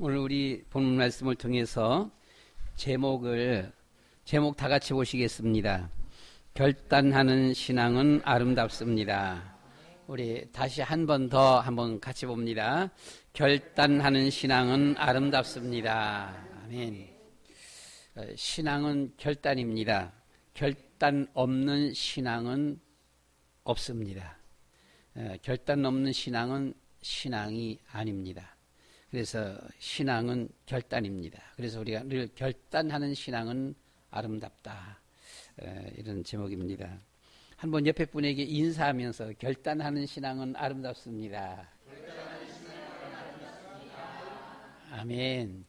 오늘 우리 본문 말씀을 통해서 제목 다 같이 보시겠습니다. 결단하는 신앙은 아름답습니다. 우리 다시 한 번 더 한번 같이 봅니다. 결단하는 신앙은 아름답습니다. 아멘. 신앙은 결단입니다. 결단 없는 신앙은 없습니다. 결단 없는 신앙은 신앙이 아닙니다. 그래서 신앙은 결단입니다. 그래서 우리가 늘 결단하는 신앙은 아름답다. 이런 제목입니다. 한번 옆에 분에게 인사하면서 결단하는 신앙은 아름답습니다. 아멘.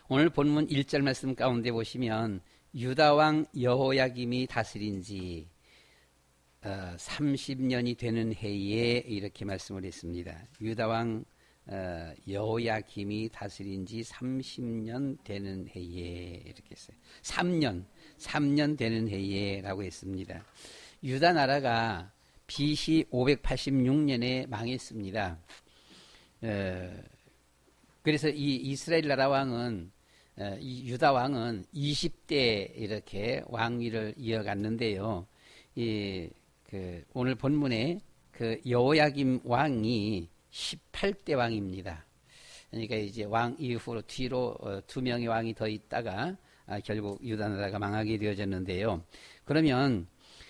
오늘 본문 1절 말씀 가운데 보시면 유다왕 여호야김이 다스린 지 30년이 되는 해에 이렇게 말씀을 했습니다. 유다왕 여호야김이 다스린 지 30년 되는 해에 이렇게 했어요. 3년 되는 해에 라고 했습니다. 유다 나라가 BC 586년에 망했습니다. 그래서 이 이스라엘 나라 왕은 이 유다 왕은 20대 이렇게 왕위를 이어갔는데요. 오늘 본문에 그 여호야김 왕이 18대 왕입니다. 그러니까 이제 왕 이후로 뒤로 2명의 왕이 더 있다가 결국 유다 나라가 망하게 되어졌는데요. 그러면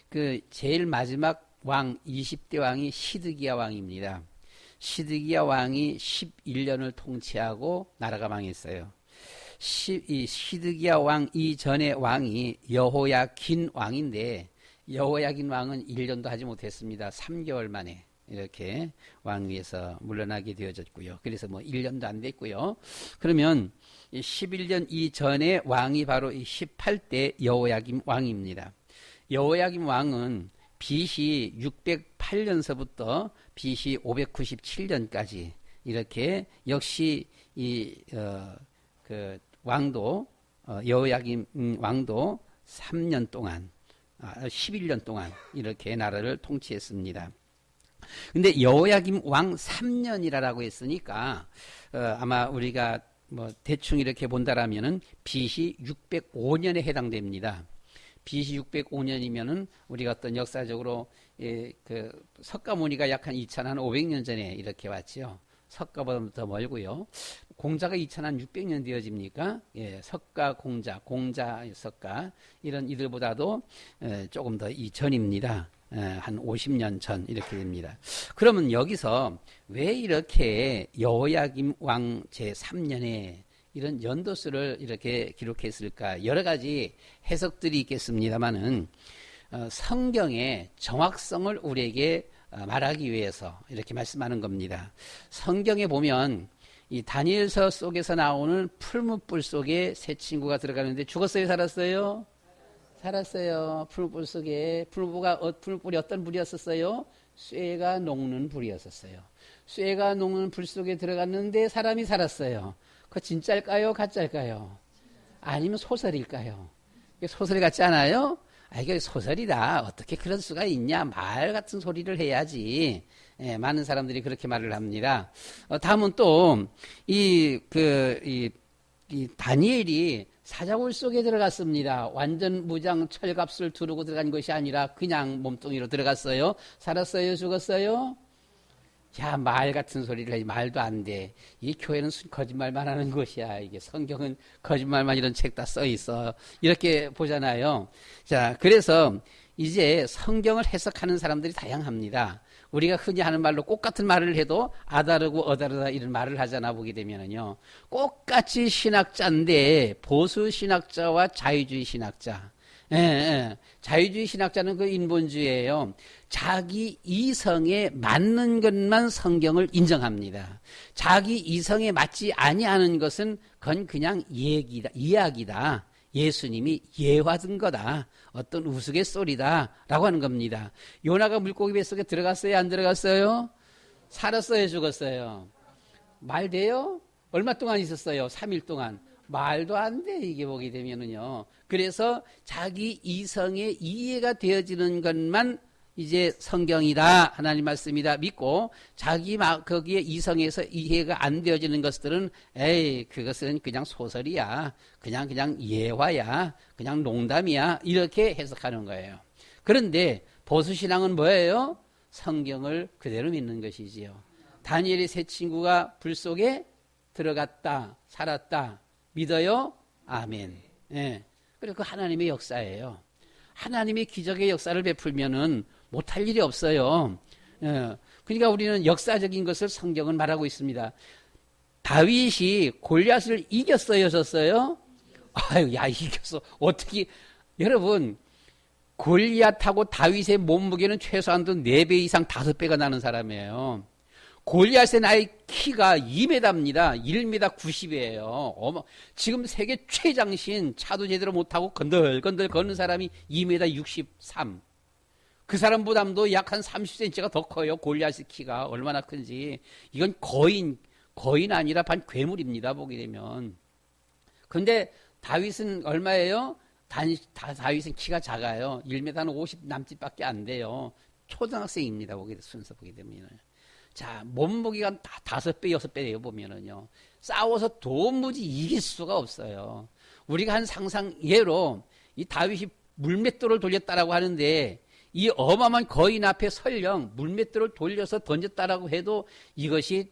그 제일 마지막 왕 20대 왕이 시드기야 왕입니다. 시드기야 왕이 11년을 통치하고 나라가 망했어요. 이 시드기야 왕 이전의 왕이 여호야긴 왕인데 여호야긴 왕은 1년도 하지 못했습니다. 3개월 만에 이렇게 왕위에서 물러나게 되어졌고요. 그래서 1년도 안 됐고요. 그러면 11년 이전의 왕이 바로 이 18대 여호야김 왕입니다. 여호야김 왕은 BC 608년서부터 BC 597년까지 이렇게 역시 그 왕도 여호야김 왕도 3년 동안 11년 동안 이렇게 나라를 통치했습니다. 근데 여호야김 왕 3년이라고 했으니까 아마 우리가 대충 이렇게 본다라면은 BC 605년에 해당됩니다. BC 605년이면은 우리가 어떤 역사적으로 그 석가모니가 약 한 2500년 전에 이렇게 왔죠. 석가보다 더 멀고요. 공자가 2600년 되어집니까? 석가 공자 석가 이런 이들보다도 조금 더 이전입니다. 한 50년 전 이렇게 됩니다. 그러면 여기서 왜 이렇게 여호야김 왕 제3년에 이런 연도수를 이렇게 기록했을까? 여러 가지 해석들이 있겠습니다만은 성경의 정확성을 우리에게 말하기 위해서 이렇게 말씀하는 겁니다. 성경에 보면 이 다니엘서 속에서 나오는 풀무불 속에 새 친구가 들어가는데 죽었어요, 살았어요? 살았어요. 풀무불 속에 풀무불이 어떤 불이었었어요? 쇠가 녹는 불이었었어요. 쇠가 녹는 불 속에 들어갔는데 사람이 살았어요. 그거 진짜일까요? 가짜일까요? 아니면 소설일까요? 소설 같지 않아요? 이게 소설이다. 어떻게 그럴 수가 있냐? 말 같은 소리를 해야지. 많은 사람들이 그렇게 말을 합니다. 다음은 또 이 다니엘이 사자굴 속에 들어갔습니다. 완전 무장 철갑을 두르고 들어간 것이 아니라 그냥 몸뚱이로 들어갔어요. 살았어요? 죽었어요? 야, 말 같은 소리를 해. 말도 안 돼. 이 교회는 거짓말만 하는 것이야. 이게 성경은 거짓말만 이런 책 다 써 있어. 이렇게 보잖아요. 자, 그래서 이제 성경을 해석하는 사람들이 다양합니다. 우리가 흔히 하는 말로 똑같은 말을 해도 아다르고 어다르다 이런 말을 하잖아. 보게 되면은요. 똑같이 신학자인데 보수 신학자와 자유주의 신학자. 자유주의 신학자는 그 인본주의예요. 자기 이성에 맞는 것만 성경을 인정합니다. 자기 이성에 맞지 아니하는 것은 그건 그냥 이야기다. 예수님이 예화든 거다. 어떤 우스갯소리다. 라고 하는 겁니다. 요나가 물고기 뱃속에 들어갔어요? 안 들어갔어요? 살았어요? 죽었어요? 말 돼요? 얼마 동안 있었어요? 3일 동안. 말도 안 돼, 이게 보게 되면은요. 그래서 자기 이성에 이해가 되어지는 것만 이제 성경이다, 하나님 말씀이다 믿고 자기 거기에 이성에서 이해가 안 되어지는 것들은 에이 그것은 그냥 소설이야, 그냥 예화야, 그냥 농담이야, 이렇게 해석하는 거예요. 그런데 보수신앙은 뭐예요? 성경을 그대로 믿는 것이지요. 다니엘의 세 친구가 불 속에 들어갔다, 살았다, 믿어요? 아멘. 예. 그리고 그 하나님의 역사예요. 하나님의 기적의 역사를 베풀면은 못할 일이 없어요. 예. 그러니까 우리는 역사적인 것을 성경은 말하고 있습니다. 다윗이 골리앗을 이겼어요, 졌어요? 아유, 야, 이겼어. 어떻게, 여러분, 골리앗하고 다윗의 몸무게는 최소한도 4배 이상 5배가 나는 사람이에요. 골리앗의 나의 키가 2m입니다. 1m 90이에요. 지금 세계 최장신, 차도 제대로 못하고 건들건들 걷는 사람이 2m 63. 그 사람보다도 약 한 30cm가 더 커요. 골리앗의 키가 얼마나 큰지. 이건 거인 아니라 반 괴물입니다. 보게 되면. 근데 다윗은 얼마예요? 다윗은 키가 작아요. 1m 50 남짓밖에 안 돼요. 초등학생입니다. 순서 보게 되면. 자, 몸무게가 5배, 6배 돼요, 보면은요. 싸워서 도무지 이길 수가 없어요. 우리가 한 상상예로 이 다윗이 물맷돌을 돌렸다라고 하는데 이 어마어마한 거인 앞에 설령 물맷돌을 돌려서 던졌다라고 해도 이것이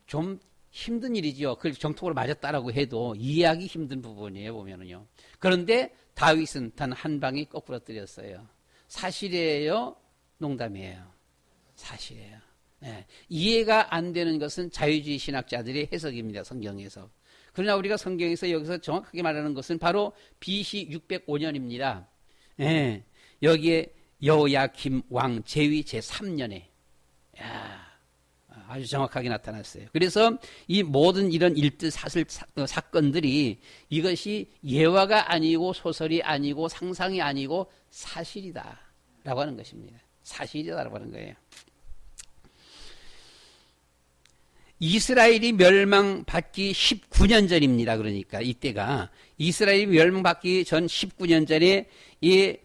좀 힘든 일이죠. 그걸 정통으로 맞았다라고 해도 이해하기 힘든 부분이에요, 보면은요. 그런데 다윗은 단 한 방에 거꾸로 때렸어요. 사실이에요? 농담이에요? 사실이에요. 네. 이해가 안 되는 것은 자유주의 신학자들의 해석입니다. 성경에서. 그러나 우리가 성경에서 여기서 정확하게 말하는 것은 바로 BC 605년입니다. 네. 여기에 여호야김 왕 제위 제3년에 아주 정확하게 나타났어요. 그래서 이 모든 이런 일들 사건들이 이것이 예화가 아니고 소설이 아니고 상상이 아니고 사실이다라고 하는 것입니다. 사실이다라고 하는 거예요. 이스라엘이 멸망받기 19년 전입니다. 그러니까 이때가 이스라엘이 멸망받기 전 19년 전에 이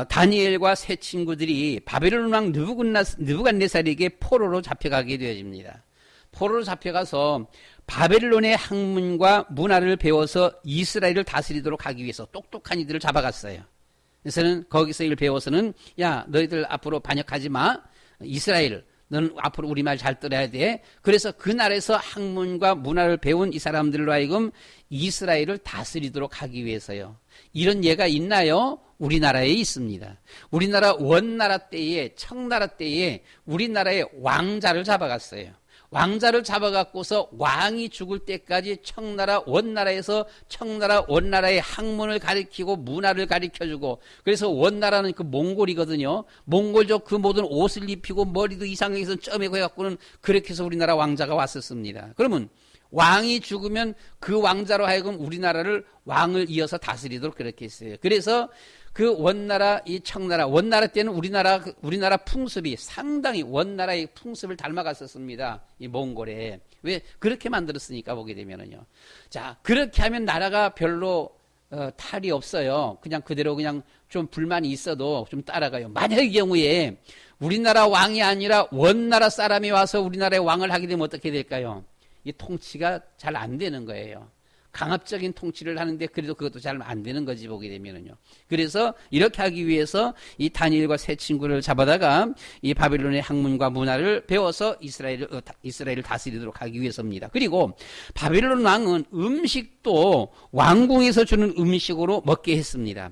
다니엘과 세 친구들이 바벨론 왕 느부갓네살에게 포로로 잡혀가게 되어집니다. 포로로 잡혀가서 바벨론의 학문과 문화를 배워서 이스라엘을 다스리도록 하기 위해서 똑똑한 이들을 잡아갔어요. 그래서는 거기서 이를 배워서는 야, 너희들 앞으로 반역하지 마. 이스라엘 너는 앞으로 우리 말 잘 들어야 돼. 그래서 그 나라에서 학문과 문화를 배운 이 사람들로 하여금 이스라엘을 다스리도록 하기 위해서요. 이런 예가 있나요? 우리나라에 있습니다. 우리나라 원나라 때에, 청나라 때에 우리나라의 왕자를 잡아갔어요. 왕자를 잡아갖고서 왕이 죽을 때까지 청나라 원나라에서 청나라 원나라의 학문을 가리키고 문화를 가리켜주고, 그래서 원나라는 그 몽골이거든요. 몽골족 그 모든 옷을 입히고 머리도 이상하게 해서 점이고 해갖고는 그렇게 해서 우리나라 왕자가 왔었습니다. 그러면 왕이 죽으면 그 왕자로 하여금 우리나라를 왕을 이어서 다스리도록 그렇게 했어요. 그래서 그 원나라, 이 청나라, 원나라 때는 우리나라 풍습이 상당히 원나라의 풍습을 닮아갔었습니다. 이 몽골에. 왜? 그렇게 만들었으니까 보게 되면은요. 자, 그렇게 하면 나라가 별로, 탈이 없어요. 그냥 그대로 그냥 좀 불만이 있어도 좀 따라가요. 만약의 경우에 우리나라 왕이 아니라 원나라 사람이 와서 우리나라의 왕을 하게 되면 어떻게 될까요? 이 통치가 잘 안 되는 거예요. 강압적인 통치를 하는데 그래도 그것도 잘 안 되는 거지 보게 되면은요. 그래서 이렇게 하기 위해서 이 다니엘과 세 친구를 잡아다가 이 바벨론의 학문과 문화를 배워서 이스라엘을 다스리도록 하기 위해서입니다. 그리고 바벨론 왕은 음식도 왕궁에서 주는 음식으로 먹게 했습니다.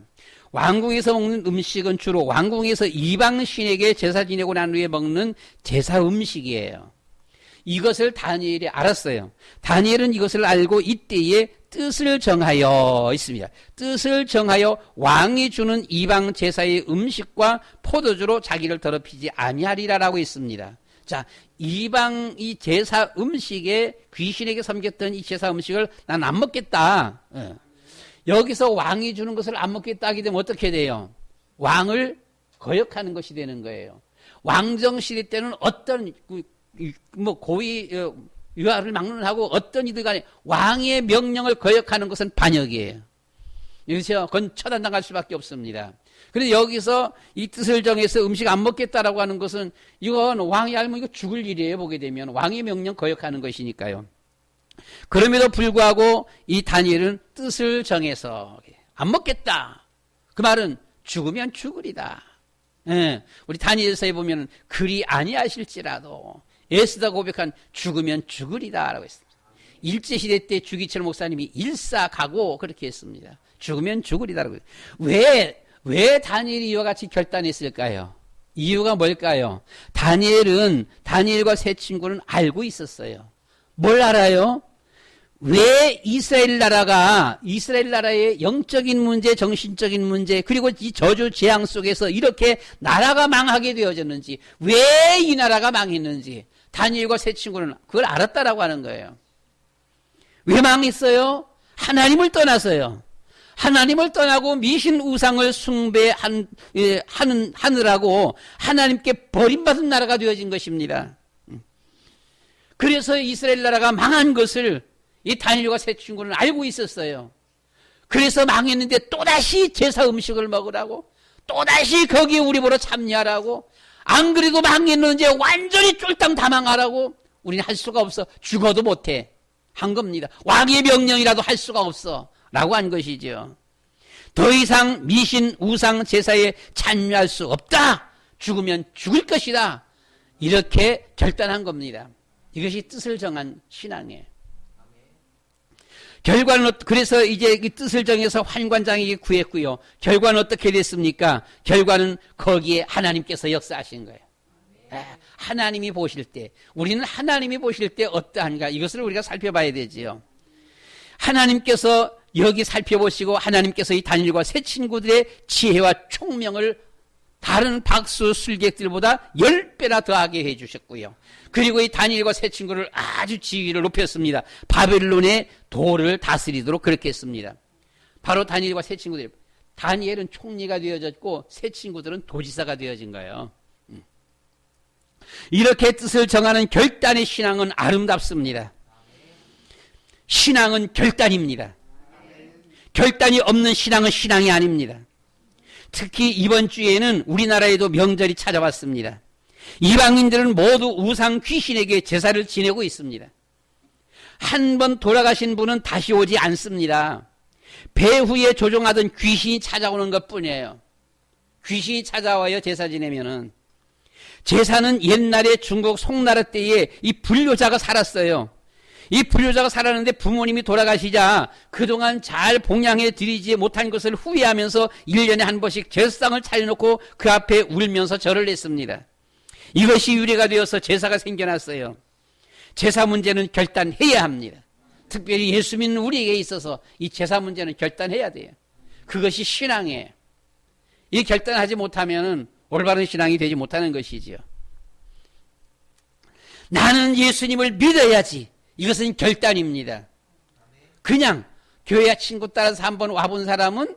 왕궁에서 먹는 음식은 주로 왕궁에서 이방 신에게 제사 지내고 난 후에 먹는 제사 음식이에요. 이것을 다니엘이 알았어요. 다니엘은 이것을 알고 이때에 뜻을 정하여 있습니다. 뜻을 정하여 왕이 주는 이방 제사의 음식과 포도주로 자기를 더럽히지 아니하리라라고 있습니다. 자, 이방 이 제사 음식에 귀신에게 섬겼던 이 제사 음식을 난 안 먹겠다. 여기서 왕이 주는 것을 안 먹겠다 하게 되면 어떻게 돼요? 왕을 거역하는 것이 되는 거예요. 왕정 시대 때는 어떤 고위 유아를 막론하고 어떤 이들 간에 왕의 명령을 거역하는 것은 반역이에요. 그래서 그건 처단당할 수밖에 없습니다. 그런데 여기서 이 뜻을 정해서 음식 안 먹겠다라고 하는 것은 이건 왕이 알면 이거 죽을 일이에요. 보게 되면 왕의 명령 거역하는 것이니까요. 그럼에도 불구하고 이 다니엘은 뜻을 정해서 안 먹겠다. 그 말은 죽으면 죽으리다. 예, 우리 다니엘서에 보면 그리 아니하실지라도 에스더 고백한 죽으면 죽으리다라고 했습니다. 일제시대 때 주기철 목사님이 일사각오 그렇게 했습니다. 죽으면 죽으리다라고. 왜 다니엘이 이와 같이 결단했을까요? 이유가 뭘까요? 다니엘과 세 친구는 알고 있었어요. 뭘 알아요? 왜 이스라엘 나라의 영적인 문제, 정신적인 문제, 그리고 이 저주 재앙 속에서 이렇게 나라가 망하게 되어졌는지, 왜 이 나라가 망했는지, 다니엘과 세 친구는 그걸 알았다라고 하는 거예요. 왜 망했어요? 하나님을 떠나서요. 하나님을 떠나고 미신 우상을 하느라고 하나님께 버림받은 나라가 되어진 것입니다. 그래서 이스라엘 나라가 망한 것을 이 다니엘과 세 친구는 알고 있었어요. 그래서 망했는데 또다시 제사 음식을 먹으라고, 또다시 거기에 우리 보러 참여하라고, 안 그래도 망했는데 완전히 쫄딱 다 망하라고, 우리는 할 수가 없어. 죽어도 못해. 한 겁니다. 왕의 명령이라도 할 수가 없어. 라고 한 것이죠. 더 이상 미신 우상 제사에 참여할 수 없다. 죽으면 죽을 것이다. 이렇게 결단한 겁니다. 이것이 뜻을 정한 신앙이에요. 결과는 그래서 이제 이 뜻을 정해서 환관장에게 구했고요. 결과는 어떻게 됐습니까? 결과는 거기에 하나님께서 역사하신 거예요. 하나님이 보실 때, 우리는 하나님이 보실 때 어떠한가, 이것을 우리가 살펴봐야 되지요. 하나님께서 여기 살펴보시고 하나님께서 이 다니엘과 세 친구들의 지혜와 총명을 다른 박수 술객들보다 10배나 더하게 해주셨고요. 그리고 이 다니엘과 세 친구를 아주 지위를 높였습니다. 바벨론의 도를 다스리도록 그렇게 했습니다. 바로 다니엘과 세 친구들, 다니엘은 총리가 되어졌고 세 친구들은 도지사가 되어진 거예요. 이렇게 뜻을 정하는 결단의 신앙은 아름답습니다. 신앙은 결단입니다. 결단이 없는 신앙은 신앙이 아닙니다. 특히 이번 주에는 우리나라에도 명절이 찾아왔습니다. 이방인들은 모두 우상 귀신에게 제사를 지내고 있습니다. 한 번 돌아가신 분은 다시 오지 않습니다. 배후에 조종하던 귀신이 찾아오는 것뿐이에요. 귀신이 찾아와요. 제사 지내면은. 제사는 옛날에 중국 송나라 때에 이 불효자가 살았어요. 이 불효자가 살았는데 부모님이 돌아가시자 그동안 잘 봉양해 드리지 못한 것을 후회하면서 1년에 한 번씩 제사상을 차려놓고 그 앞에 울면서 절을 했습니다. 이것이 유래가 되어서 제사가 생겨났어요. 제사 문제는 결단해야 합니다. 특별히 예수 믿는 우리에게 있어서 이 제사 문제는 결단해야 돼요. 그것이 신앙이에요. 이 결단하지 못하면 올바른 신앙이 되지 못하는 것이지요. 나는 예수님을 믿어야지. 이것은 결단입니다. 그냥 교회 친구 따라서 한번 와본 사람은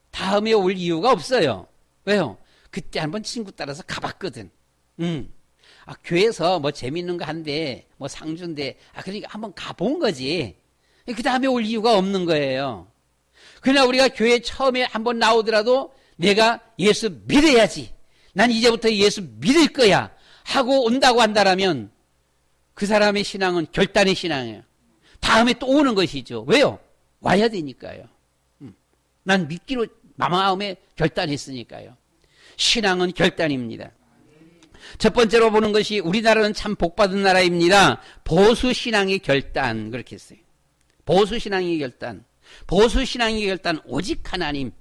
다음에 올 이유가 없어요. 왜요? 그때 한번 친구 따라서 가봤거든. 교회에서 뭐 재밌는 거 한데, 뭐 상주인데, 그러니까 한번 가본 거지. 그 다음에 올 이유가 없는 거예요. 그러나 우리가 교회 처음에 한번 나오더라도 내가 예수 믿어야지. 난 이제부터 예수 믿을 거야. 하고 온다고 한다라면 그 사람의 신앙은 결단의 신앙이에요. 다음에 또 오는 것이죠. 왜요? 와야 되니까요. 난 믿기로 마음에 결단했으니까요. 신앙은 결단입니다. 첫 번째로 보는 것이 우리나라는 참 복받은 나라입니다. 보수신앙의 결단, 그렇게 했어요. 보수신앙의 결단. 보수신앙의 결단, 오직 하나님.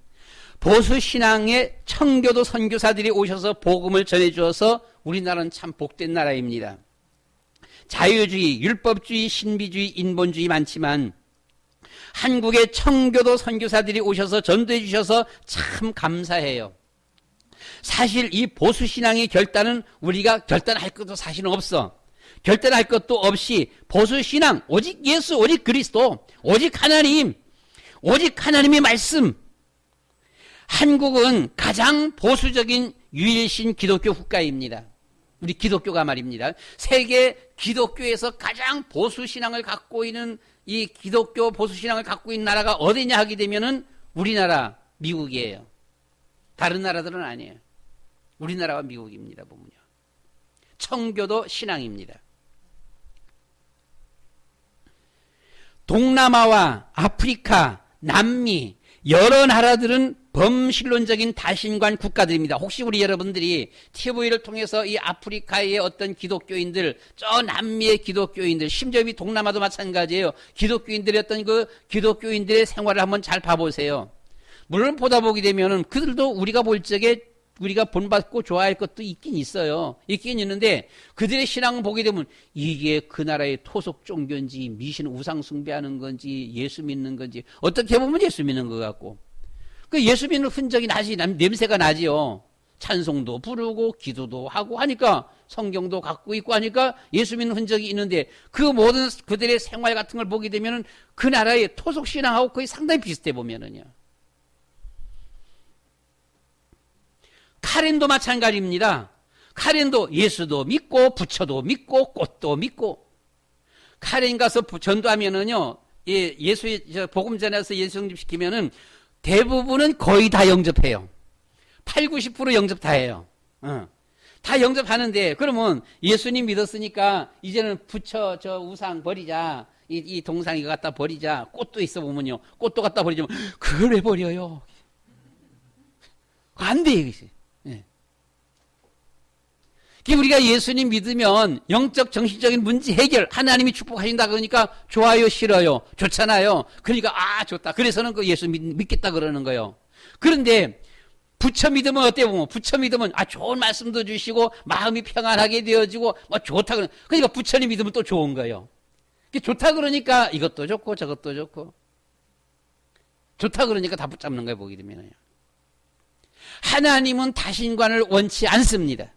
보수신앙의 청교도 선교사들이 오셔서 복음을 전해주어서 우리나라는 참 복된 나라입니다. 자유주의, 율법주의, 신비주의, 인본주의 많지만 한국의 청교도 선교사들이 오셔서 전도해 주셔서 참 감사해요. 사실 이 보수신앙의 결단은 우리가 결단할 것도 사실은 없어. 결단할 것도 없이 보수신앙, 오직 예수, 오직 그리스도, 오직 하나님, 오직 하나님의 말씀. 한국은 가장 보수적인 유일신 기독교 국가입니다. 우리 기독교가 말입니다. 세계 기독교에서 가장 보수신앙을 갖고 있는 이 기독교 보수신앙을 갖고 있는 나라가 어디냐 하게 되면은 우리나라, 미국이에요. 다른 나라들은 아니에요. 우리나라와 미국입니다. 보면요. 청교도 신앙입니다. 동남아와 아프리카, 남미 여러 나라들은 범신론적인 다신관 국가들입니다. 혹시 우리 여러분들이 TV를 통해서 이 아프리카의 어떤 기독교인들, 저 남미의 기독교인들, 심지어 이 동남아도 마찬가지예요. 기독교인들의 어떤 그 기독교인들의 생활을 한번 잘 봐보세요. 물론 보다 보게 되면은 그들도 우리가 볼 적에 우리가 본받고 좋아할 것도 있긴 있어요. 있긴 있는데 그들의 신앙을 보게 되면 이게 그 나라의 토속 종교인지 미신 우상 숭배하는 건지 예수 믿는 건지 어떻게 보면 예수 믿는 것 같고 그 예수 믿는 흔적이 나지 냄새가 나지요. 찬송도 부르고 기도도 하고 하니까 성경도 갖고 있고 하니까 예수 믿는 흔적이 있는데 그 모든 그들의 생활 같은 걸 보게 되면은 그 나라의 토속 신앙하고 거의 상당히 비슷해 보면은요. 카렌도 마찬가지입니다. 카렌도 예수도 믿고 부처도 믿고 꽃도 믿고 카렌 가서 전도하면은요 예수의 복음 전해서 예수 영접시키면은 대부분은 거의 다 영접해요. 80~90% 영접 다 해요. 다 영접하는데 그러면 예수님 믿었으니까 이제는 부처 저 우상 버리자. 이 동상 이거 갖다 버리자. 꽃도 있어 보면요. 꽃도 갖다 버리자면 그걸 왜 버려요? 안 돼. 이것이. 우리가 예수님 믿으면 영적 정신적인 문제 해결 하나님이 축복하신다 그러니까 좋아요 싫어요 좋잖아요. 그러니까 좋다 그래서는 그 예수 믿겠다 그러는 거예요. 그런데 부처 믿으면 어때 보면 부처 믿으면 좋은 말씀도 주시고 마음이 평안하게 되어지고 좋다 그러니까 부처님 믿으면 또 좋은 거예요. 좋다 그러니까 이것도 좋고 저것도 좋고 좋다 그러니까 다 붙잡는 거예요. 보게 되면요. 하나님은 다신관을 원치 않습니다.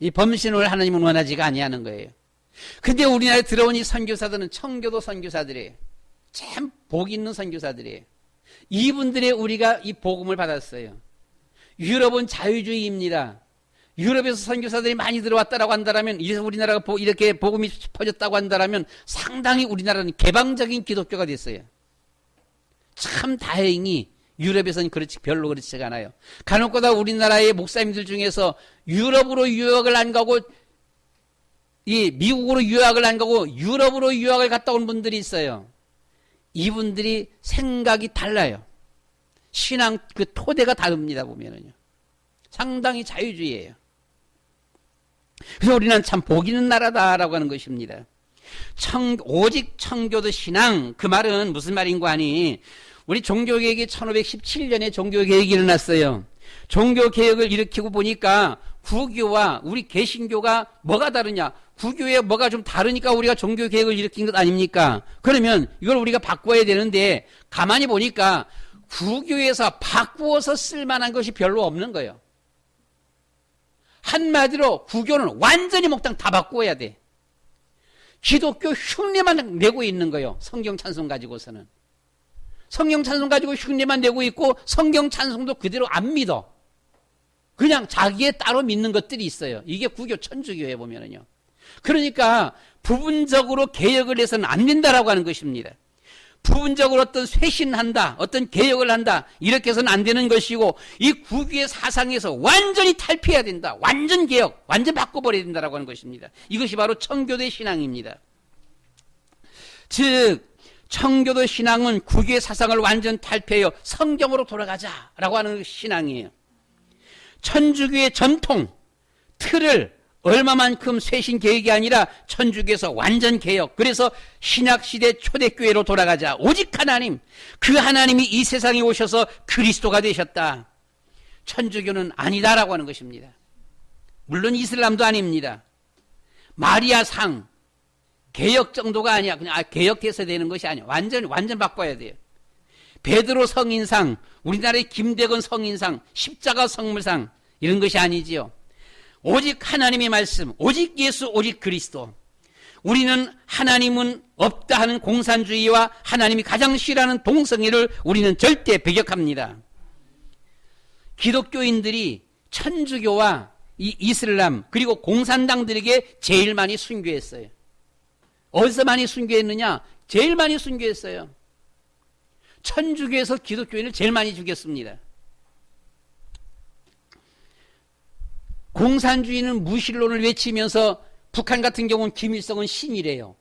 이 범신을 하나님은 원하지가 아니하는 거예요. 근데 우리나라에 들어온 이 선교사들은 청교도 선교사들이에요. 참 복 있는 선교사들이에요. 이분들의 우리가 이 복음을 받았어요. 유럽은 자유주의입니다. 유럽에서 선교사들이 많이 들어왔다라고 한다면 이래서 우리나라가 이렇게 복음이 퍼졌다고 한다면 상당히 우리나라는 개방적인 기독교가 됐어요. 참 다행히 유럽에서는 별로 그렇지가 않아요. 간혹가다 우리나라의 목사님들 중에서 유럽으로 유학을 안 가고 이 미국으로 유학을 안 가고 유럽으로 유학을 갔다 온 분들이 있어요. 이분들이 생각이 달라요. 신앙 그 토대가 다릅니다. 보면은요. 상당히 자유주의예요. 그래서 우리는 참 복 있는 나라다라고 하는 것입니다. 오직 청교도 신앙 그 말은 무슨 말인가 하니 우리 종교개혁이 1517년에 종교개혁이 일어났어요. 종교개혁을 일으키고 보니까 구교와 우리 개신교가 뭐가 다르냐? 구교에 뭐가 좀 다르니까 우리가 종교개혁을 일으킨 것 아닙니까? 그러면 이걸 우리가 바꿔야 되는데 가만히 보니까 구교에서 바꾸어서 쓸만한 것이 별로 없는 거예요. 한마디로 구교는 완전히 몽땅 다 바꾸어야 돼. 기독교 흉내만 내고 있는 거예요. 성경 찬송 가지고서는. 성경 찬송 가지고 흉내만 내고 있고 성경 찬송도 그대로 안 믿어. 그냥 자기의 따로 믿는 것들이 있어요. 이게 구교 천주교에 보면은요. 그러니까 부분적으로 개혁을 해서는 안 된다라고 하는 것입니다. 부분적으로 어떤 쇄신한다, 어떤 개혁을 한다 이렇게 해서는 안 되는 것이고 이 구교의 사상에서 완전히 탈피해야 된다. 완전 개혁, 완전 바꿔버려야 된다라고 하는 것입니다. 이것이 바로 청교도의 신앙입니다. 즉 청교도 신앙은 구교의 사상을 완전 탈피하여 성경으로 돌아가자라고 하는 신앙이에요. 천주교의 전통, 틀을 얼마만큼 쇄신 개혁이 아니라 천주교에서 완전 개혁. 그래서 신약시대 초대교회로 돌아가자. 오직 하나님, 그 하나님이 이 세상에 오셔서 그리스도가 되셨다. 천주교는 아니다라고 하는 것입니다. 물론 이슬람도 아닙니다. 마리아 상, 개혁 정도가 아니야. 그냥 개혁해서 되는 것이 아니야. 완전 바꿔야 돼요. 베드로 성인상, 우리나라의 김대건 성인상, 십자가 성물상 이런 것이 아니지요. 오직 하나님의 말씀, 오직 예수, 오직 그리스도. 우리는 하나님은 없다 하는 공산주의와 하나님이 가장 싫어하는 동성애를 우리는 절대 배격합니다. 기독교인들이 천주교와 이 이슬람 그리고 공산당들에게 제일 많이 순교했어요. 어디서 많이 순교했느냐? 제일 많이 순교했어요. 천주교에서 기독교인을 제일 많이 죽였습니다. 공산주의는 무신론을 외치면서 북한 같은 경우는 김일성은 신이래요.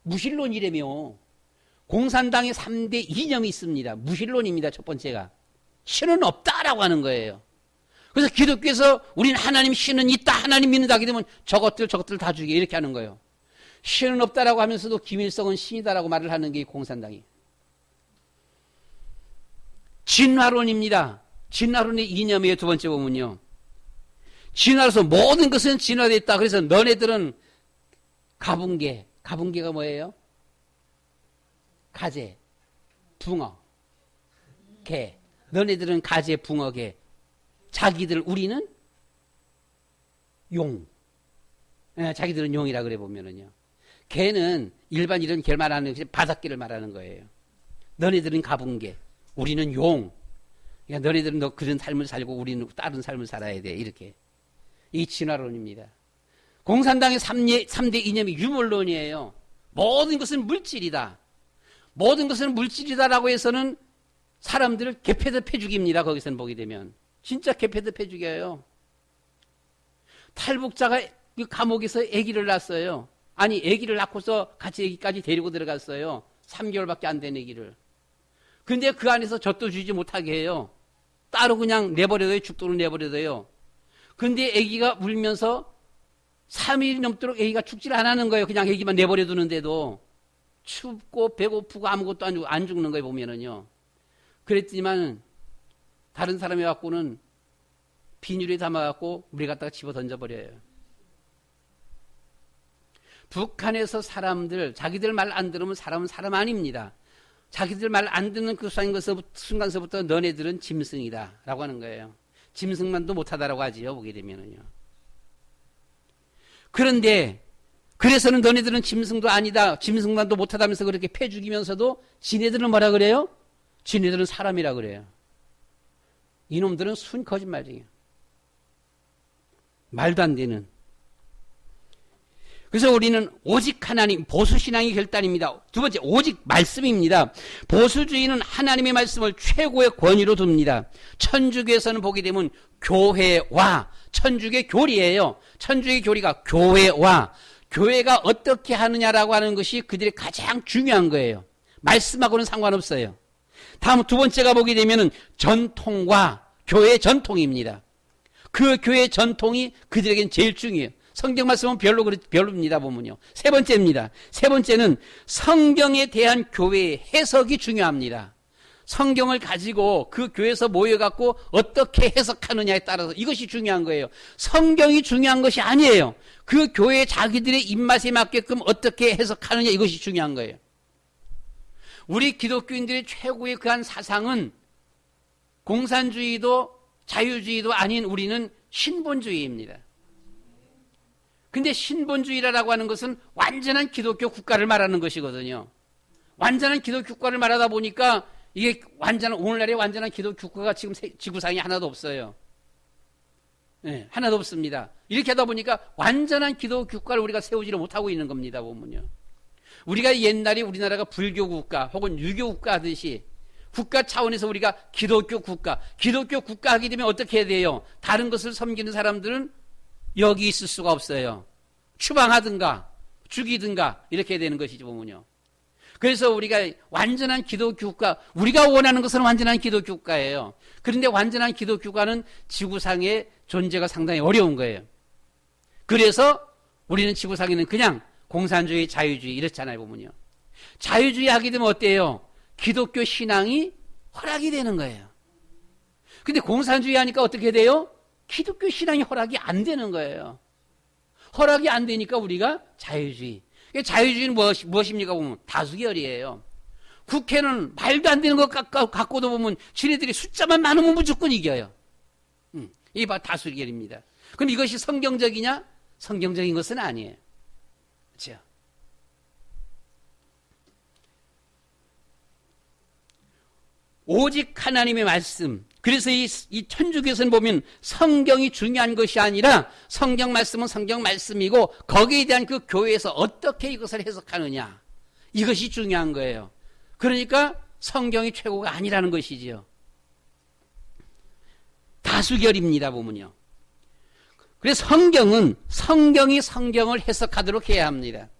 무신론이라며. 공산당의 3대 이념이 있습니다. 무신론입니다. 첫 번째가. 신은 없다라고 하는 거예요. 그래서 기독교에서 우리는 하나님 신은 있다, 하나님 믿는다 하게 되면 저것들 다 죽여 이렇게 하는 거예요. 신은 없다라고 하면서도 김일성은 신이다라고 말을 하는 게 공산당이. 진화론입니다. 진화론의 이념이에요. 두 번째 보면요. 진화로서 모든 것은 진화됐다. 그래서 너네들은 가분개가 뭐예요? 가재, 붕어, 개. 너네들은 가재, 붕어, 개. 자기들, 우리는 용. 자기들은 용이라 그래 보면은요. 개는 일반 이런 개를 말하는 것이 바닷개를 말하는 거예요. 너네들은 가분개, 우리는 용. 그러니까 너네들은 너 그런 삶을 살고 우리는 다른 삶을 살아야 돼. 이렇게. 이 진화론입니다. 공산당의 3대 이념이 유물론이에요. 모든 것은 물질이다. 모든 것은 물질이다라고 해서는 사람들을 개패듯 죽입니다. 거기서는 보게 되면. 진짜 개패듯 죽여요. 탈북자가 감옥에서 아기를 낳았어요. 아니 아기를 낳고서 같이 아기까지 데리고 들어갔어요. 3개월밖에 안 된 아기를. 근데 그 안에서 젖도 주지 못하게 해요. 따로 그냥 내버려둬요. 죽도록 내버려둬요. 근데 아기가 울면서 3일이 넘도록 아기가 죽지를 안 하는 거예요. 그냥 아기만 내버려두는데도. 춥고 배고프고 아무것도 안 죽는 거예요. 보면은요. 그랬지만 다른 사람이 갖고는 비닐에 담아갖고 물에 갖다가 집어 던져버려요. 북한에서 사람들, 자기들 말 안 들으면 사람은 사람 아닙니다. 자기들 말 안 듣는 그 순간서부터 너네들은 짐승이다 라고 하는 거예요. 짐승만도 못하다라고 하지요. 보게 되면은요. 그런데 그래서는 너네들은 짐승도 아니다. 짐승만도 못하다면서 그렇게 패 죽이면서도 지네들은 뭐라 그래요? 지네들은 사람이라 그래요. 이놈들은 순 거짓말쟁이야. 말도 안 되는. 그래서 우리는 오직 하나님, 보수신앙이 결단입니다. 두 번째, 오직 말씀입니다. 보수주의는 하나님의 말씀을 최고의 권위로 둡니다. 천주교에서는 보게 되면 교회와, 천주교 교리예요. 천주교 교리가 교회와, 교회가 어떻게 하느냐라고 하는 것이 그들의 가장 중요한 거예요. 말씀하고는 상관없어요. 다음 두 번째가 보게 되면 전통과 교회의 전통입니다. 그 교회의 전통이 그들에겐 제일 중요해요. 성경 말씀은 별로입니다, 보면요. 세 번째입니다. 세 번째는 성경에 대한 교회의 해석이 중요합니다. 성경을 가지고 그 교회에서 모여갖고 어떻게 해석하느냐에 따라서 이것이 중요한 거예요. 성경이 중요한 것이 아니에요. 그 교회 자기들의 입맛에 맞게끔 어떻게 해석하느냐 이것이 중요한 거예요. 우리 기독교인들의 최고의 그한 사상은 공산주의도 자유주의도 아닌 우리는 신본주의입니다. 근데 신본주의라고 하는 것은 완전한 기독교 국가를 말하는 것이거든요. 완전한 기독교 국가를 말하다 보니까 이게 오늘날의 완전한 기독교 국가가 지금 지구상에 하나도 없어요. 네, 하나도 없습니다. 이렇게 하다 보니까 완전한 기독교 국가를 우리가 세우지를 못하고 있는 겁니다, 보면요. 우리가 옛날에 우리나라가 불교 국가 혹은 유교 국가 하듯이 국가 차원에서 우리가 기독교 국가 하게 되면 어떻게 해야 돼요? 다른 것을 섬기는 사람들은 여기 있을 수가 없어요. 추방하든가 죽이든가 이렇게 되는 것이죠, 보면요. 그래서 우리가 완전한 기독교 국가, 우리가 원하는 것은 완전한 기독교 국가예요. 그런데 완전한 기독교 국가는 지구상의 존재가 상당히 어려운 거예요. 그래서 우리는 지구상에는 그냥 공산주의, 자유주의 이렇잖아요, 보면요. 자유주의 하게 되면 어때요? 기독교 신앙이 허락이 되는 거예요. 근데 공산주의 하니까 어떻게 돼요? 기독교 신앙이 허락이 안 되는 거예요. 허락이 안 되니까 우리가 자유주의. 자유주의는 무엇입니까? 보면 다수결이에요. 국회는 말도 안 되는 것 갖고도 보면 지네들이 숫자만 많으면 무조건 이겨요. 이게 바로 다수결입니다. 그럼 이것이 성경적이냐? 성경적인 것은 아니에요. 그렇죠? 오직 하나님의 말씀. 그래서 이 천주교에서는 보면 성경이 중요한 것이 아니라 성경 말씀은 성경 말씀이고 거기에 대한 그 교회에서 어떻게 이것을 해석하느냐. 이것이 중요한 거예요. 그러니까 성경이 최고가 아니라는 것이지요. 다수결입니다, 보면요. 그래서 성경이 성경을 해석하도록 해야 합니다.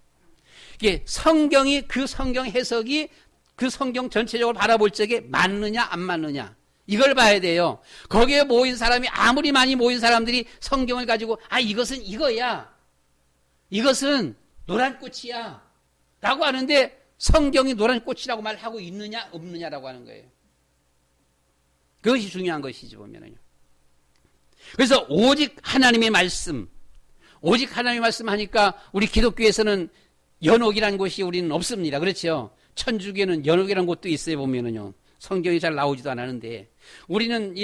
이게 성경이 그 성경 해석이 그 성경 전체적으로 바라볼 적에 맞느냐 안 맞느냐 이걸 봐야 돼요. 거기에 모인 사람이 아무리 많이 모인 사람들이 성경을 가지고 이것은 이거야, 이것은 노란 꽃이야 라고 하는데 성경이 노란 꽃이라고 말하고 있느냐 없느냐라고 하는 거예요. 그것이 중요한 것이지 보면은요. 그래서 오직 하나님의 말씀 하니까 우리 기독교에서는 연옥이라는 곳이 우리는 없습니다. 그렇죠? 천주교는 연옥이라는 곳도 있어요. 보면은요. 성경이 잘 나오지도 않았는데 우리는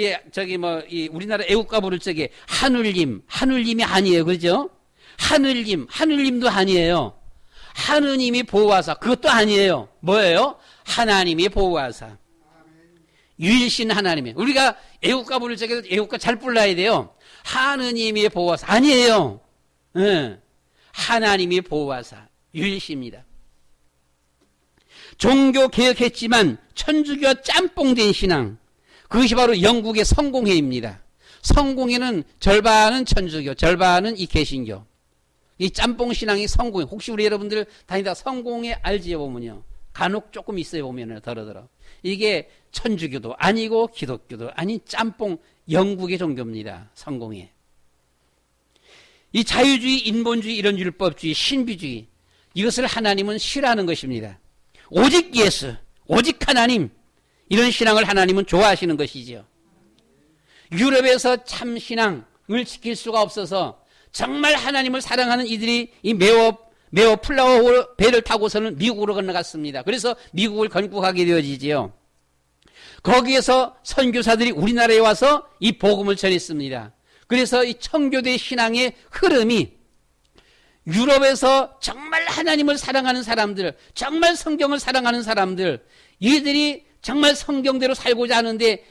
우리나라 애국가 부를 적에 하늘님이 아니에요. 그렇죠? 하늘님도 아니에요. 하느님이 보호하사 그것도 아니에요. 뭐예요? 하나님이 보호하사. 유일신 하나님이. 우리가 애국가 부를 적에 애국가 잘 불러야 돼요. 하느님이 보호하사. 아니에요. 하나님이 보호하사. 유일시입니다. 종교 개혁했지만 천주교와 짬뽕된 신앙. 그것이 바로 영국의 성공회입니다. 성공회는 절반은 천주교, 절반은 이 개신교. 이 짬뽕 신앙이 성공회. 혹시 우리 여러분들 다니다 성공회 알지요 보면요. 간혹 조금 있어요 보면은 더러더러. 이게 천주교도 아니고 기독교도 아닌 짬뽕 영국의 종교입니다. 성공회. 이 자유주의, 인본주의, 이런 율법주의, 신비주의 이것을 하나님은 싫어하는 것입니다. 오직 예수, 오직 하나님 이런 신앙을 하나님은 좋아하시는 것이지요. 유럽에서 참 신앙을 지킬 수가 없어서 정말 하나님을 사랑하는 이들이 이 매워 플라워 배를 타고서는 미국으로 건너갔습니다. 그래서 미국을 건국하게 되어지지요. 거기에서 선교사들이 우리나라에 와서 이 복음을 전했습니다. 그래서 이 청교대 신앙의 흐름이 유럽에서 정말 하나님을 사랑하는 사람들, 정말 성경을 사랑하는 사람들, 이들이 정말 성경대로 살고자 하는데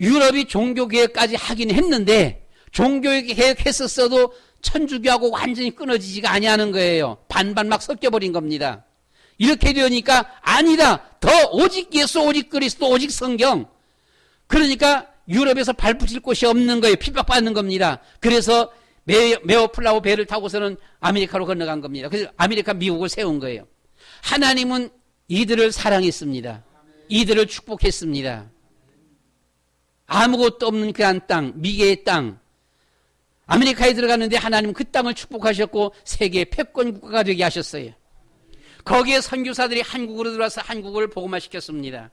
유럽이 종교개혁까지 하긴 했는데 종교개혁했었어도 천주교하고 완전히 끊어지지가 아니하는 거예요. 반반 막 섞여버린 겁니다. 이렇게 되니까 아니다. 더 오직 예수, 오직 그리스도, 오직 성경. 그러니까 유럽에서 발붙일 곳이 없는 거예요. 핍박받는 겁니다. 그래서 메어 플라워 배를 타고서는 아메리카로 건너간 겁니다. 그래서 아메리카 미국을 세운 거예요. 하나님은 이들을 사랑했습니다. 이들을 축복했습니다. 아무것도 없는 그한 땅, 미개의 땅, 아메리카에 들어갔는데 하나님은 그 땅을 축복하셨고 세계의 패권 국가가 되게 하셨어요. 거기에 선교사들이 한국으로 들어와서 한국을 복음화시켰습니다.